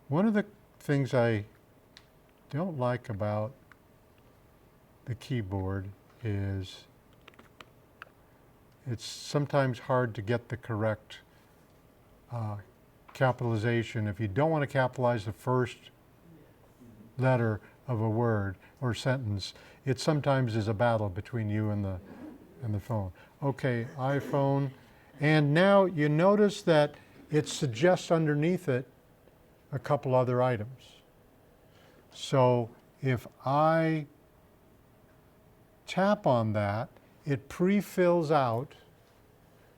One of the things I don't like about the keyboard is it's sometimes hard to get the correct capitalization. If you don't want to capitalize the first letter of a word or sentence, it sometimes is a battle between you and the phone. Okay, iPhone. And now you notice that it suggests underneath it a couple other items. So if I tap on that, it pre-fills out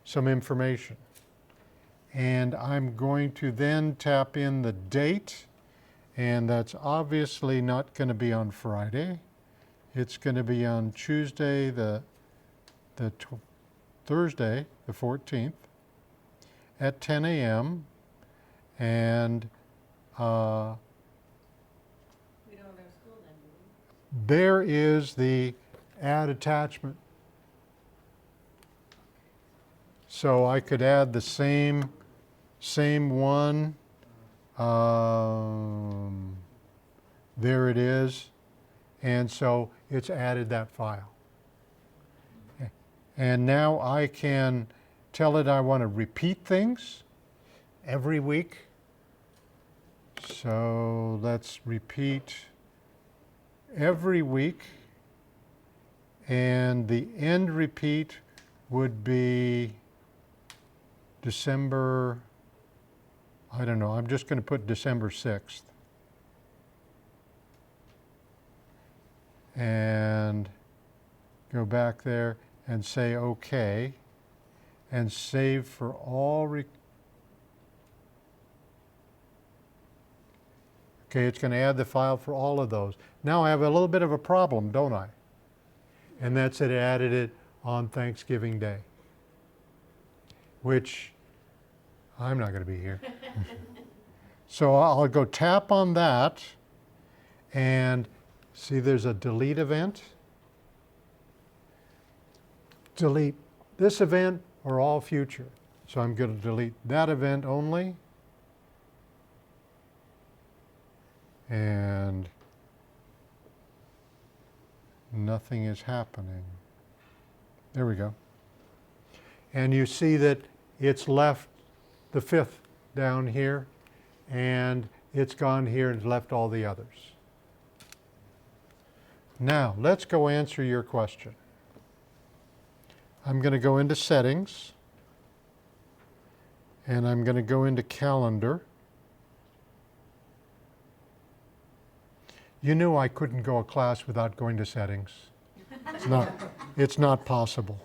some information. And I'm going to then tap in the date, and that's obviously not going to be on Friday. It's going to be on Tuesday, Thursday, the 14th, at 10 a.m. And We don't have school then, do we? there is the add attachment. So I could add the same one. There it is. And so it's added that file. And now I can tell it I want to repeat things every week. So let's repeat every week. And the end repeat would be December, I don't know, I'm just going to put December 6th. And go back there and say OK, and save for all. Okay, it's going to add the file for all of those. Now I have a little bit of a problem, don't I? And that's it added it on Thanksgiving Day, which I'm not going to be here. So I'll go tap on that and see there's a delete event. Delete this event or all future. So I'm going to delete that event only. And nothing is happening. There we go. and you see that it's left the 5th down here, and it's gone here and left all the others. Now, let's go answer your question. I'm going to go into Settings, and I'm going to go into Calendar. You knew I couldn't go a class without going to Settings. It's not possible.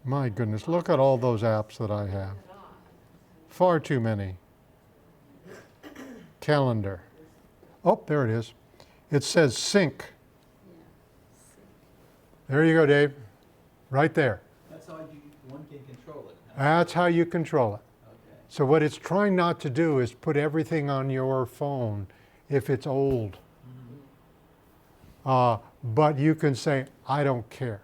My goodness, look at all those apps that I have. Far too many. Calendar. Oh, there it is. It says Sync. There you go, Dave. Right there. That's how one can control it. That's how you control it. Okay. So what it's trying not to do is put everything on your phone if it's old. But you can say, I don't care.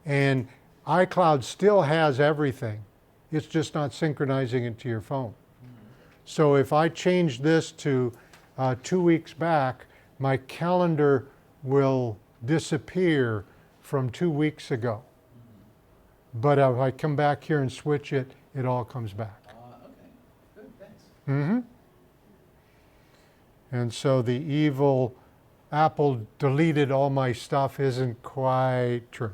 And iCloud still has everything. It's just not synchronizing it to your phone. So if I change this to 2 weeks back, my calendar will disappear from 2 weeks ago. But if I come back here and switch it, it all comes back. Okay. Good, thanks. Mm-hmm. And so the evil Apple deleted all my stuff isn't quite true.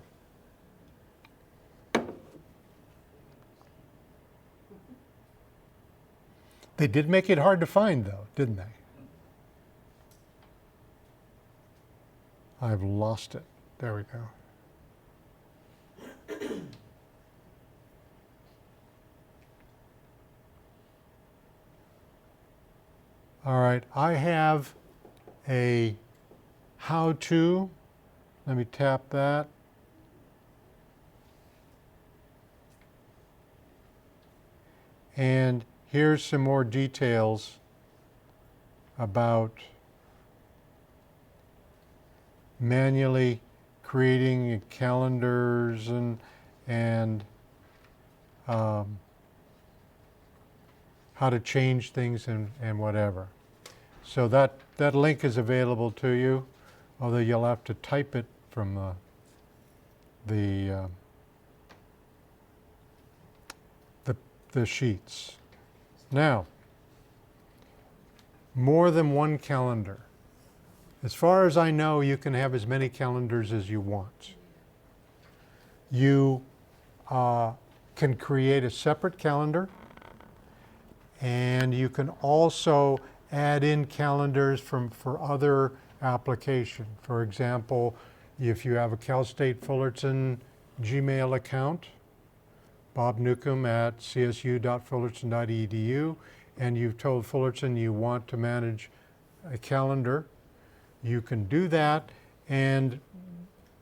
They did make it hard to find, though, didn't they? I've lost it. There we go. All right, I have a how-to. Let me tap that. And here's some more details about manually creating calendars and how to change things and whatever. So that link is available to you, although you'll have to type it from the sheets. Now, more than one calendar. As far as I know, you can have as many calendars as you want. You can create a separate calendar, and you can also add in calendars for other application. For example, if you have a Cal State Fullerton Gmail account, Bob Newcomb at csu.fullerton.edu, and you've told Fullerton you want to manage a calendar, you can do that, and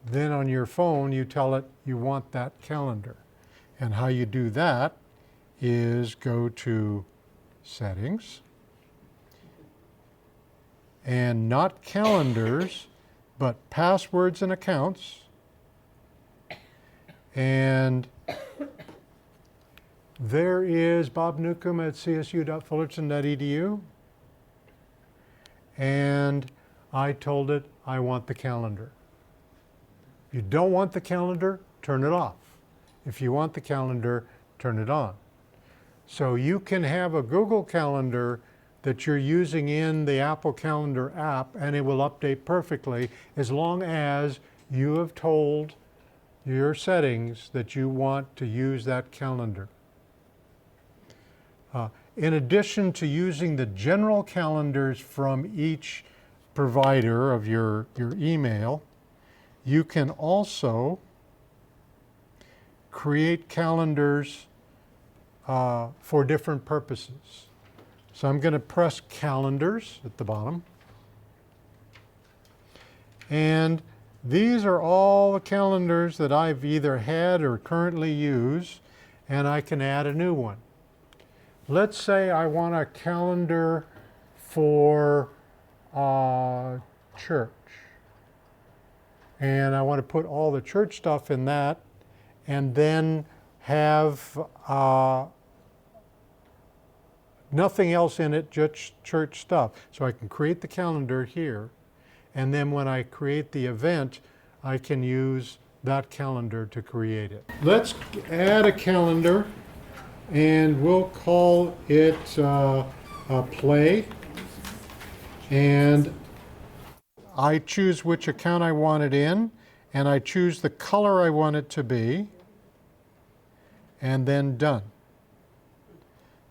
then on your phone you tell it you want that calendar. And how you do that is go to Settings, and not calendars, but passwords and accounts, and there is Bob Newcomb at csu.fullerton.edu, and I told it I want the calendar. If you don't want the calendar, turn it off. If you want the calendar, turn it on. So you can have a Google Calendar that you're using in the Apple Calendar app, and it will update perfectly as long as you have told your settings that you want to use that calendar. In addition to using the general calendars from each provider of your email, you can also create calendars for different purposes. So I'm going to press Calendars at the bottom. And these are all the calendars that I've either had or currently use, and I can add a new one. Let's say I want a calendar for church. And I want to put all the church stuff in that, and then have nothing else in it, just church stuff. So I can create the calendar here, and then when I create the event, I can use that calendar to create it. Let's add a calendar, and we'll call it a play. And I choose which account I want it in, and I choose the color I want it to be, and then done.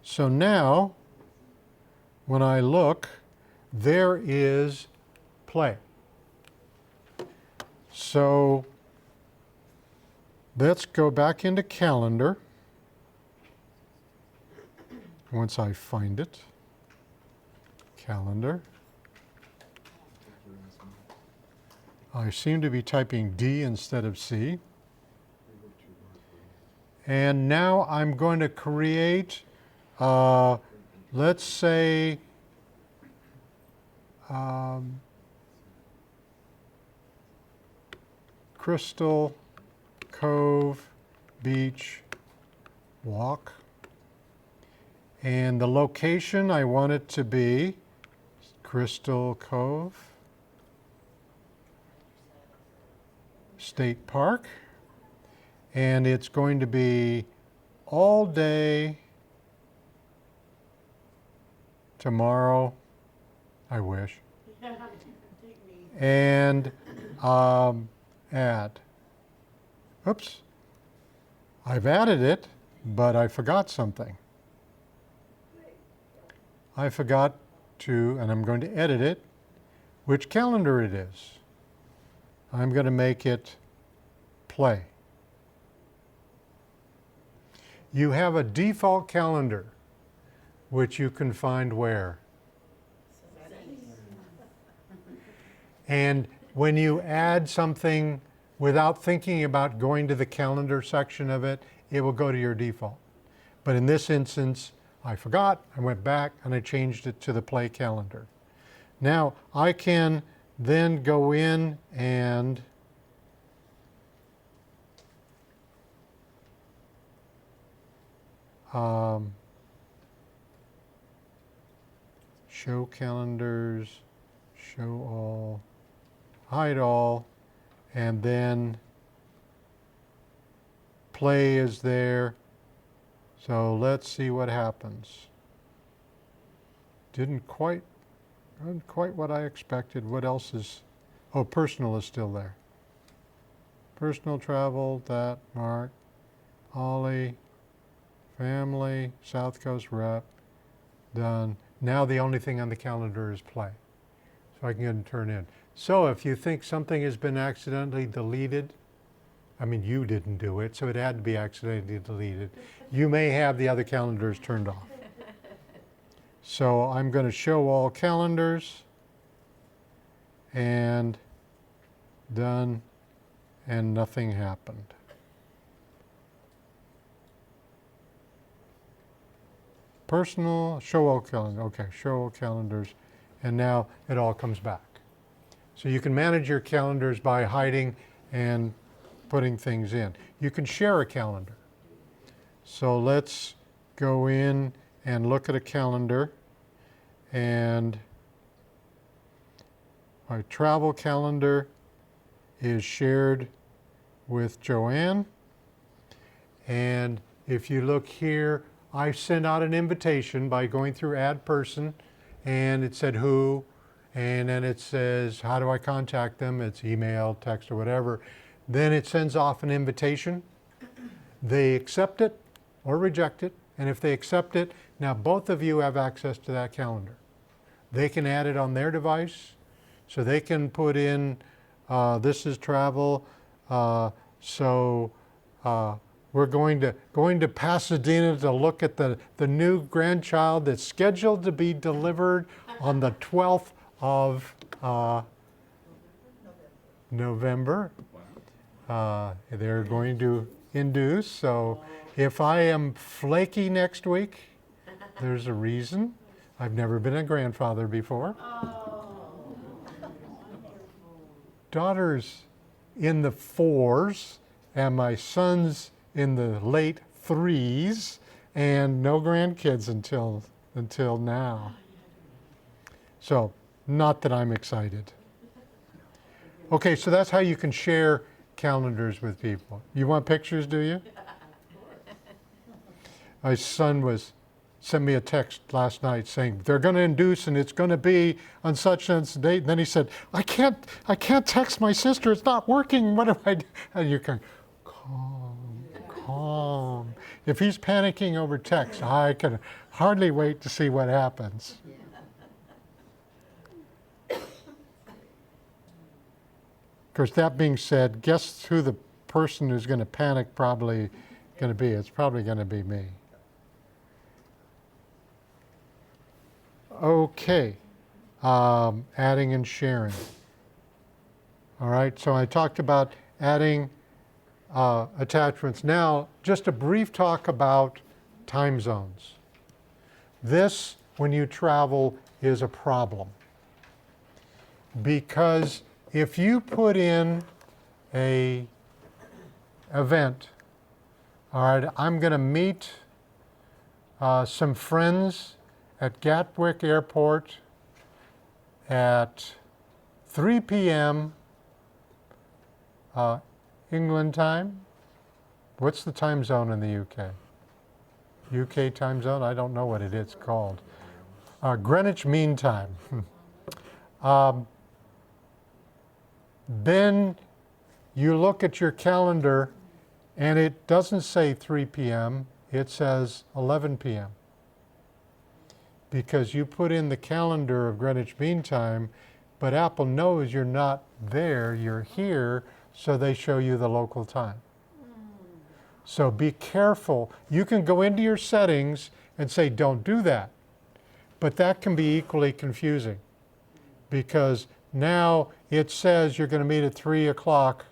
So now, when I look, there is play. So let's go back into calendar once I find it. Calendar. I seem to be typing D instead of C. And now I'm going to create, let's say, Crystal Cove Beach Walk. And the location, I want it to be Crystal Cove State Park. And it's going to be all day tomorrow, I wish. And add. Oops. I've added it, but I forgot something. I forgot to, and I'm going to edit it, which calendar it is. I'm going to make it play. You have a default calendar, which you can find where? And when you add something without thinking about going to the calendar section of it, it will go to your default. But in this instance, I forgot, I went back and I changed it to the play calendar. Now I can then go in and show calendars, show all, hide all, and then play is there. So let's see what happens. Not quite what I expected. What else is, oh, personal is still there. Personal travel, that, mark, OLLI, family, South Coast rep, done. Now the only thing on the calendar is play. So I can go and turn in. So if you think something has been accidentally deleted, I mean, you didn't do it, so it had to be accidentally deleted. You may have the other calendars turned off. So I'm going to show all calendars, and done, and nothing happened. Personal, show all calendars. Okay, show all calendars, and now it all comes back. So you can manage your calendars by hiding and putting things in. You can share a calendar. So let's go in and look at a calendar, and my travel calendar is shared with Joanne. And if you look here, I sent out an invitation by going through add person, and it said who, and then it says how do I contact them. It's email, text, or whatever. Then it sends off an invitation. They accept it or reject it, and if they accept it, now both of you have access to that calendar. They can add it on their device, so they can put in this is travel, we're going to Pasadena to look at the new grandchild that's scheduled to be delivered on the 12th of November. They're going to induce, so if I am flaky next week, there's a reason. I've never been a grandfather before. Daughter's in the 4s, and my son's in the late 3s, and no grandkids until until now. So, not that I'm excited. Okay, so that's how you can share calendars with people. You want pictures, do you? My son sent me a text last night saying they're going to induce and it's going to be on such and such date. And then he said, I can't text my sister. It's not working. What do I do? And you can calm. If he's panicking over text, I can hardly wait to see what happens. Of course, that being said, guess who the person who's going to panic probably going to be? It's probably going to be me. Okay, adding and sharing. All right, so I talked about adding attachments. Now, just a brief talk about time zones. This, when you travel, is a problem. Because if you put in a event, all right, I'm going to meet some friends at Gatwick Airport at 3 p.m. England time. What's the time zone in the UK? UK time zone? I don't know what it is called. Greenwich Mean Time. Then you look at your calendar and it doesn't say 3 p.m., it says 11 p.m. Because you put in the calendar of Greenwich Mean Time, but Apple knows you're not there, you're here, so they show you the local time. So be careful. You can go into your settings and say, don't do that. But that can be equally confusing because now it says you're going to meet at 3 o'clock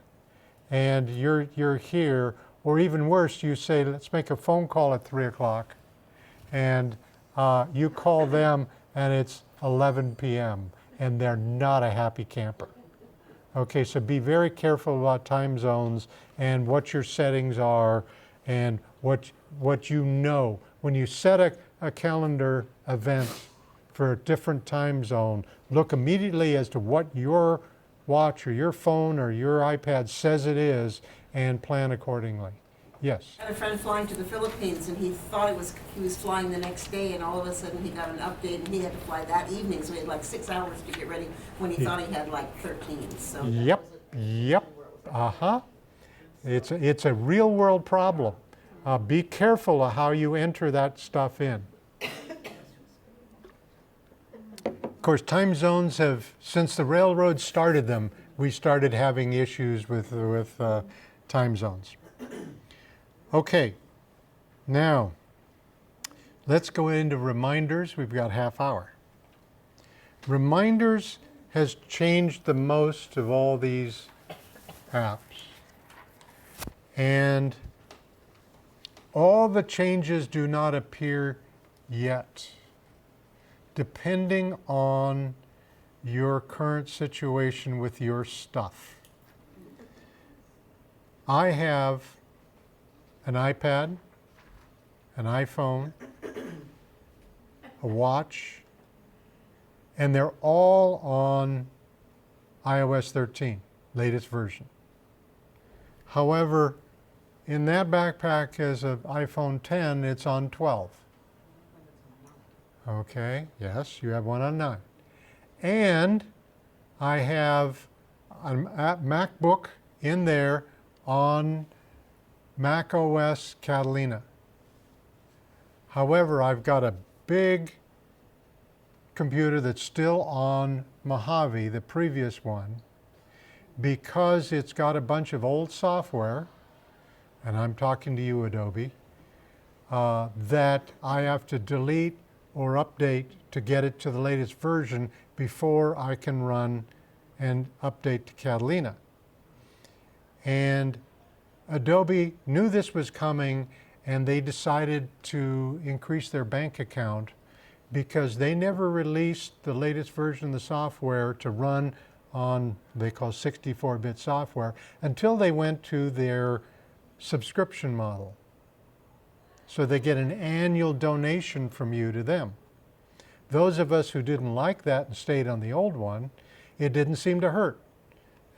and you're here, or even worse, you say, let's make a phone call at 3 o'clock, and you call them and it's 11 p.m. and they're not a happy camper. Okay, so be very careful about time zones and what your settings are and what you know. When you set a calendar event for a different time zone, look immediately as to what your watch or your phone or your iPad says it is and plan accordingly. Yes? I had a friend flying to the Philippines and he thought he was flying the next day, and all of a sudden he got an update and he had to fly that evening, so he had like 6 hours to get ready when he thought he had like 13. So Yep. It's a real world problem. Be careful of how you enter that stuff in. Of course, time zones have, since the railroad started them, we started having issues with time zones. Okay, now let's go into reminders. We've got half hour. Reminders has changed the most of all these apps. And all the changes do not appear yet, depending on your current situation with your stuff. I have an iPad, an iPhone, a watch, and they're all on iOS 13, latest version. However, in that backpack is an iPhone 10, it's on 12. Okay, yes, you have one on 9. And I have a MacBook in there on Mac OS Catalina. However, I've got a big computer that's still on Mojave, the previous one, because it's got a bunch of old software, and I'm talking to you, Adobe, that I have to delete or update to get it to the latest version before I can run and update to Catalina. And Adobe knew this was coming, and they decided to increase their bank account because they never released the latest version of the software to run on, they call 64-bit software, until they went to their subscription model. So they get an annual donation from you to them. Those of us who didn't like that and stayed on the old one, it didn't seem to hurt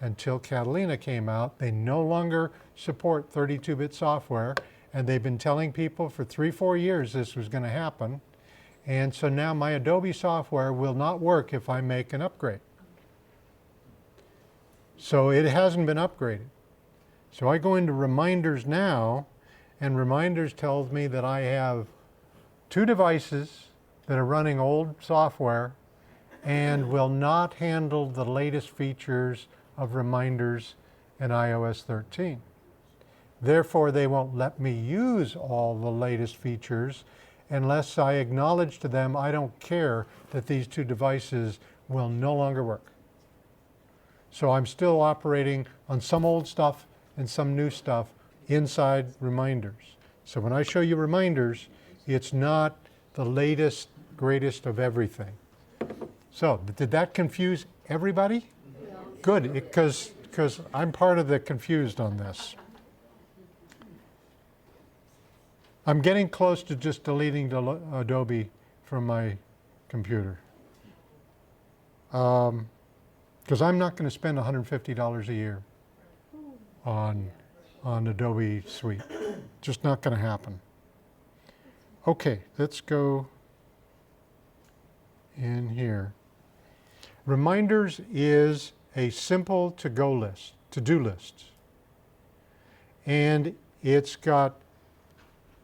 until Catalina came out. They no longer support 32-bit software, and they've been telling people for 3-4 years this was going to happen. And so now my Adobe software will not work if I make an upgrade. So it hasn't been upgraded. So I go into Reminders now, and Reminders tells me that I have 2 devices that are running old software and will not handle the latest features of Reminders in iOS 13. Therefore, they won't let me use all the latest features unless I acknowledge to them I don't care that these 2 devices will no longer work. So I'm still operating on some old stuff and some new stuff inside Reminders. So when I show you Reminders, it's not the latest, greatest of everything. So did that confuse everybody? Good, because I'm part of the confused on this. I'm getting close to just deleting Adobe from my computer. Because I'm not going to spend $150 a year on Adobe Suite. Just not going to happen. Okay, let's go in here. Reminders is a simple to-go list, to-do list. And it's got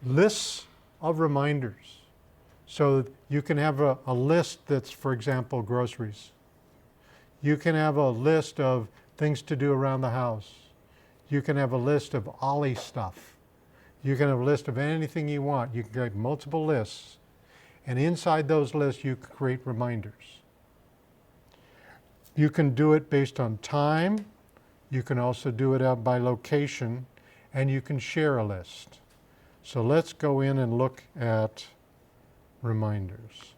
lists of reminders. So you can have a list that's, for example, groceries. You can have a list of things to do around the house. You can have a list of OLLI stuff. You can have a list of anything you want. You can create multiple lists. And inside those lists, you can create reminders. You can do it based on time. You can also do it out by location. And you can share a list. So let's go in and look at reminders.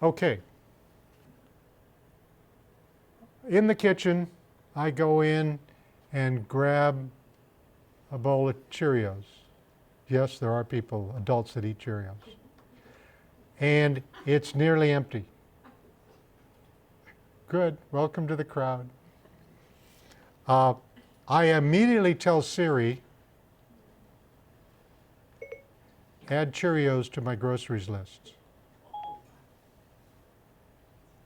Okay. In the kitchen, I go in and grab a bowl of Cheerios. Yes, there are people, adults, that eat Cheerios. And it's nearly empty. Good, welcome to the crowd. I immediately tell Siri, add Cheerios to my groceries list.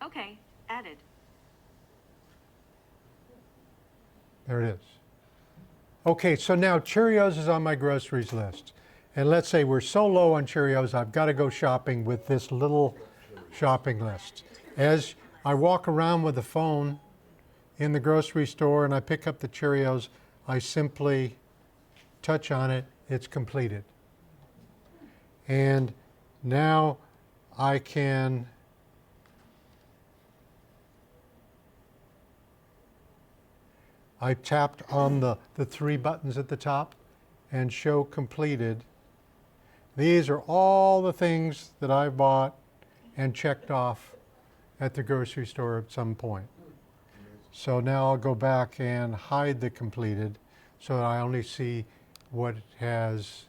Okay, added. There it is. Okay, so now Cheerios is on my groceries list. And let's say we're so low on Cheerios, I've got to go shopping with this little shopping list. As I walk around with the phone in the grocery store and I pick up the Cheerios, I simply touch on it, it's completed. And now I can I tapped on the 3 buttons at the top and show completed. These are all the things that I bought and checked off at the grocery store at some point. So now I'll go back and hide the completed so that I only see what has,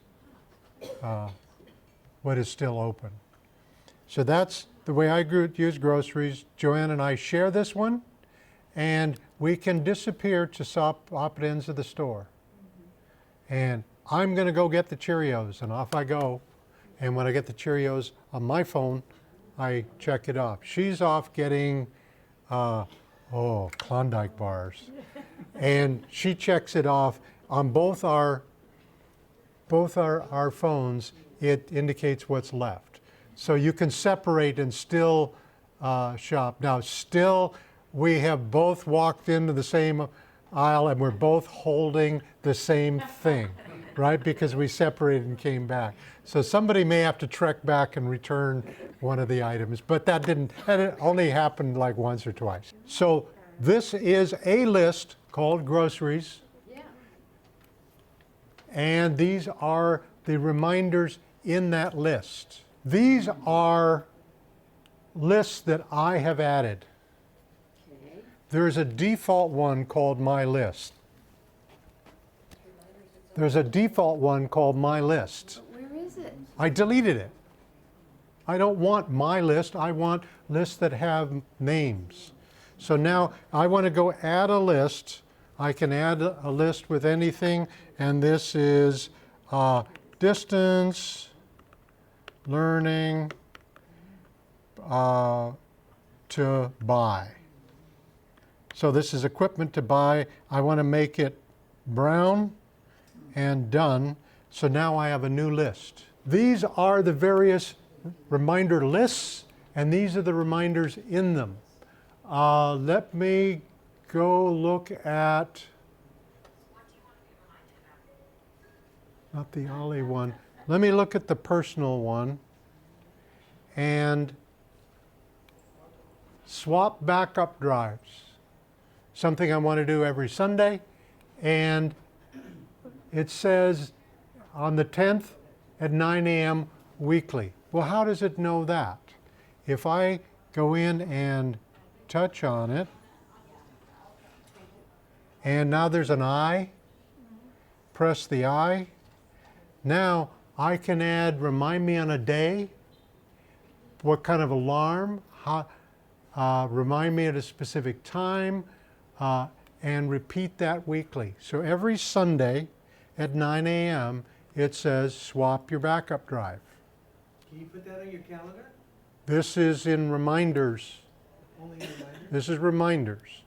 what is still open. So that's the way I use groceries. Joanne and I share this one, and we can disappear to opposite ends of the store. And I'm going to go get the Cheerios, and off I go. And when I get the Cheerios on my phone, I check it off. She's off getting, Klondike bars. And she checks it off. On both our phones, it indicates what's left. So you can separate and still shop. Now, still, we have both walked into the same aisle and we're both holding the same thing, right? Because we separated and came back. So somebody may have to trek back and return one of the items, but that only happened like once or twice. So this is a list called groceries. And these are the reminders in that list. These are lists that I have added. There's a default one called My List. There's a default one called My List. But where is it? I deleted it. I don't want my list. I want lists that have names. So now I want to go add a list. I can add a list with anything, and this is distance learning to buy. So this is equipment to buy. I want to make it brown and done. So now I have a new list. These are the various reminder lists, and these are the reminders in them. Let me go look at, not the Ollie one. Let me look at the personal one and swap backup drives. Something I want to do every Sunday, and it says on the 10th at 9 a.m. weekly. Well, how does it know that? If I go in and touch on it, and now there's an I, press the I. Now I can add remind me on a day, what kind of alarm, remind me at a specific time, and repeat that weekly. So every Sunday at 9 a.m. it says swap your backup drive. Can you put that on your calendar? This is in reminders. Only in reminders? This is reminders.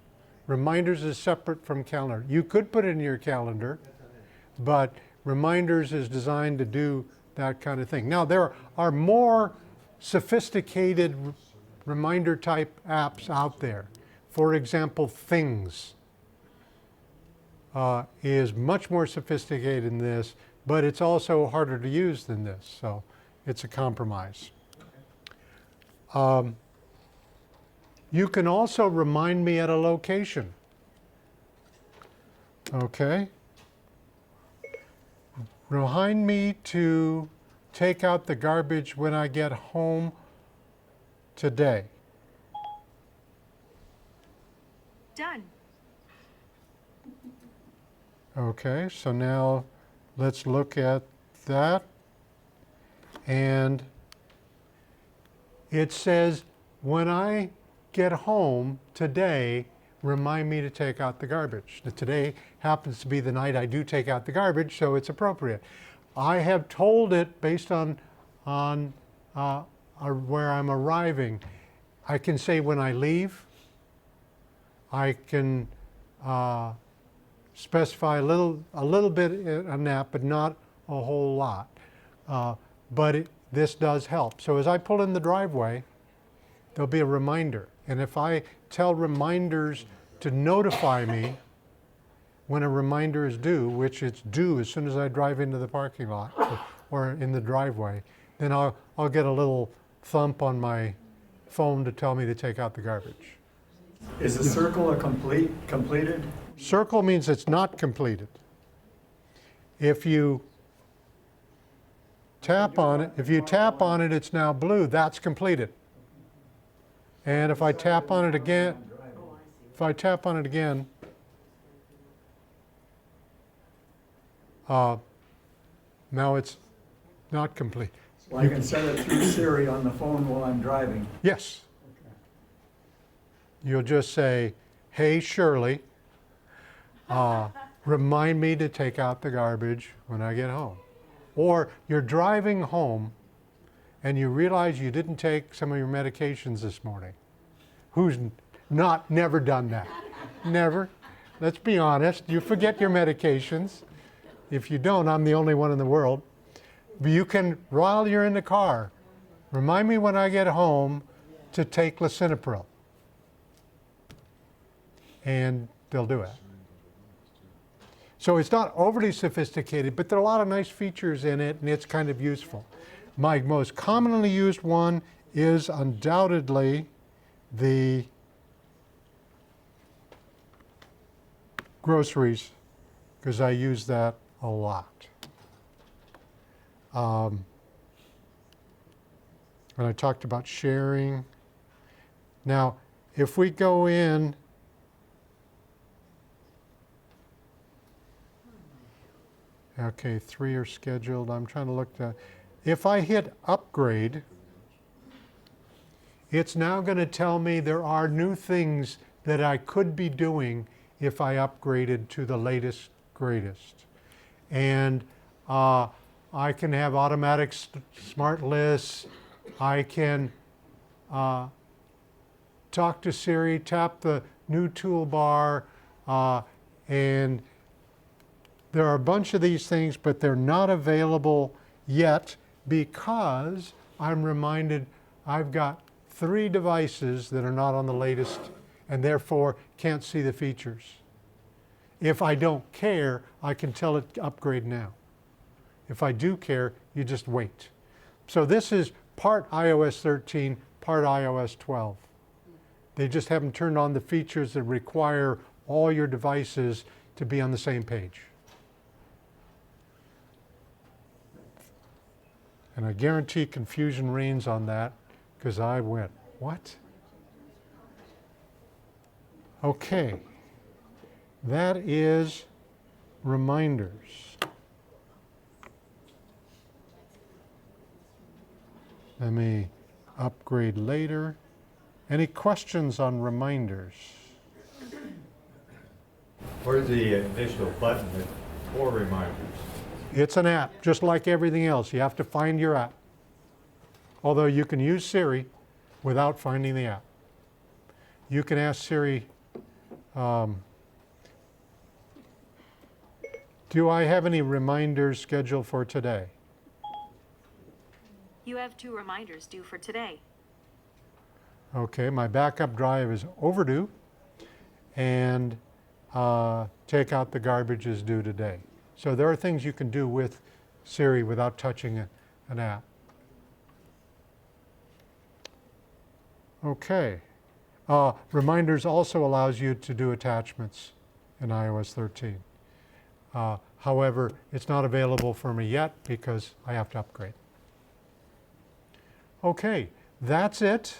Reminders is separate from calendar. You could put it in your calendar, but reminders is designed to do that kind of thing. Now there are more sophisticated reminder type apps out there. For example, Things is much more sophisticated than this, but it's also harder to use than this, so it's a compromise. You can also remind me at a location. Okay. Remind me to take out the garbage when I get home today. Done. Okay, so now let's look at that. And it says, when I get home today, remind me to take out the garbage. Now, today happens to be the night I do take out the garbage, so it's appropriate. I have told it based on where I'm arriving. I can say when I leave. I can specify a little bit on that, but not a whole lot. But this does help. So as I pull in the driveway, there'll be a reminder. And if I tell reminders to notify me when a reminder is due, which it's due as soon as I drive into the parking lot or in the driveway, then I'll get a little thump on my phone to tell me to take out the garbage. Is a circle a completed? Circle means it's not completed. If you tap on it, it's now blue. That's completed. And if I tap on it again, now it's not complete. Well, I can set it through Siri on the phone while I'm driving. Yes. You'll just say, hey Shirley, remind me to take out the garbage when I get home. Or you're driving home and you realize you didn't take some of your medications this morning. Who's never done that? Never. Let's be honest, you forget your medications. If you don't, I'm the only one in the world. But you can, while you're in the car, remind me when I get home to take lisinopril. And they'll do it. So it's not overly sophisticated, but there are a lot of nice features in it, and it's kind of useful. My most commonly used one is undoubtedly the groceries, because I use that a lot. And I talked about sharing. Now, if we go in Okay, 3 are scheduled. I'm trying to look to, if I hit upgrade, it's now going to tell me there are new things that I could be doing if I upgraded to the latest, greatest. And I can have automatic smart lists. I can talk to Siri, tap the new toolbar, and there are a bunch of these things, but they're not available yet because I'm reminded I've got 3 devices that are not on the latest and therefore can't see the features. If I don't care, I can tell it to upgrade now. If I do care, you just wait. So this is part iOS 13, part iOS 12. They just haven't turned on the features that require all your devices to be on the same page. And I guarantee confusion reigns on that because I went, what? Okay, that is reminders. Let me upgrade later. Any questions on reminders? Where's the additional button for reminders? It's an app, just like everything else. You have to find your app. Although you can use Siri without finding the app. You can ask Siri, do I have any reminders scheduled for today? You have 2 reminders due for today. Okay, my backup drive is overdue, and take out the garbage is due today. So there are things you can do with Siri without touching an app. Okay. Reminders also allows you to do attachments in iOS 13. However, it's not available for me yet because I have to upgrade. Okay, that's it.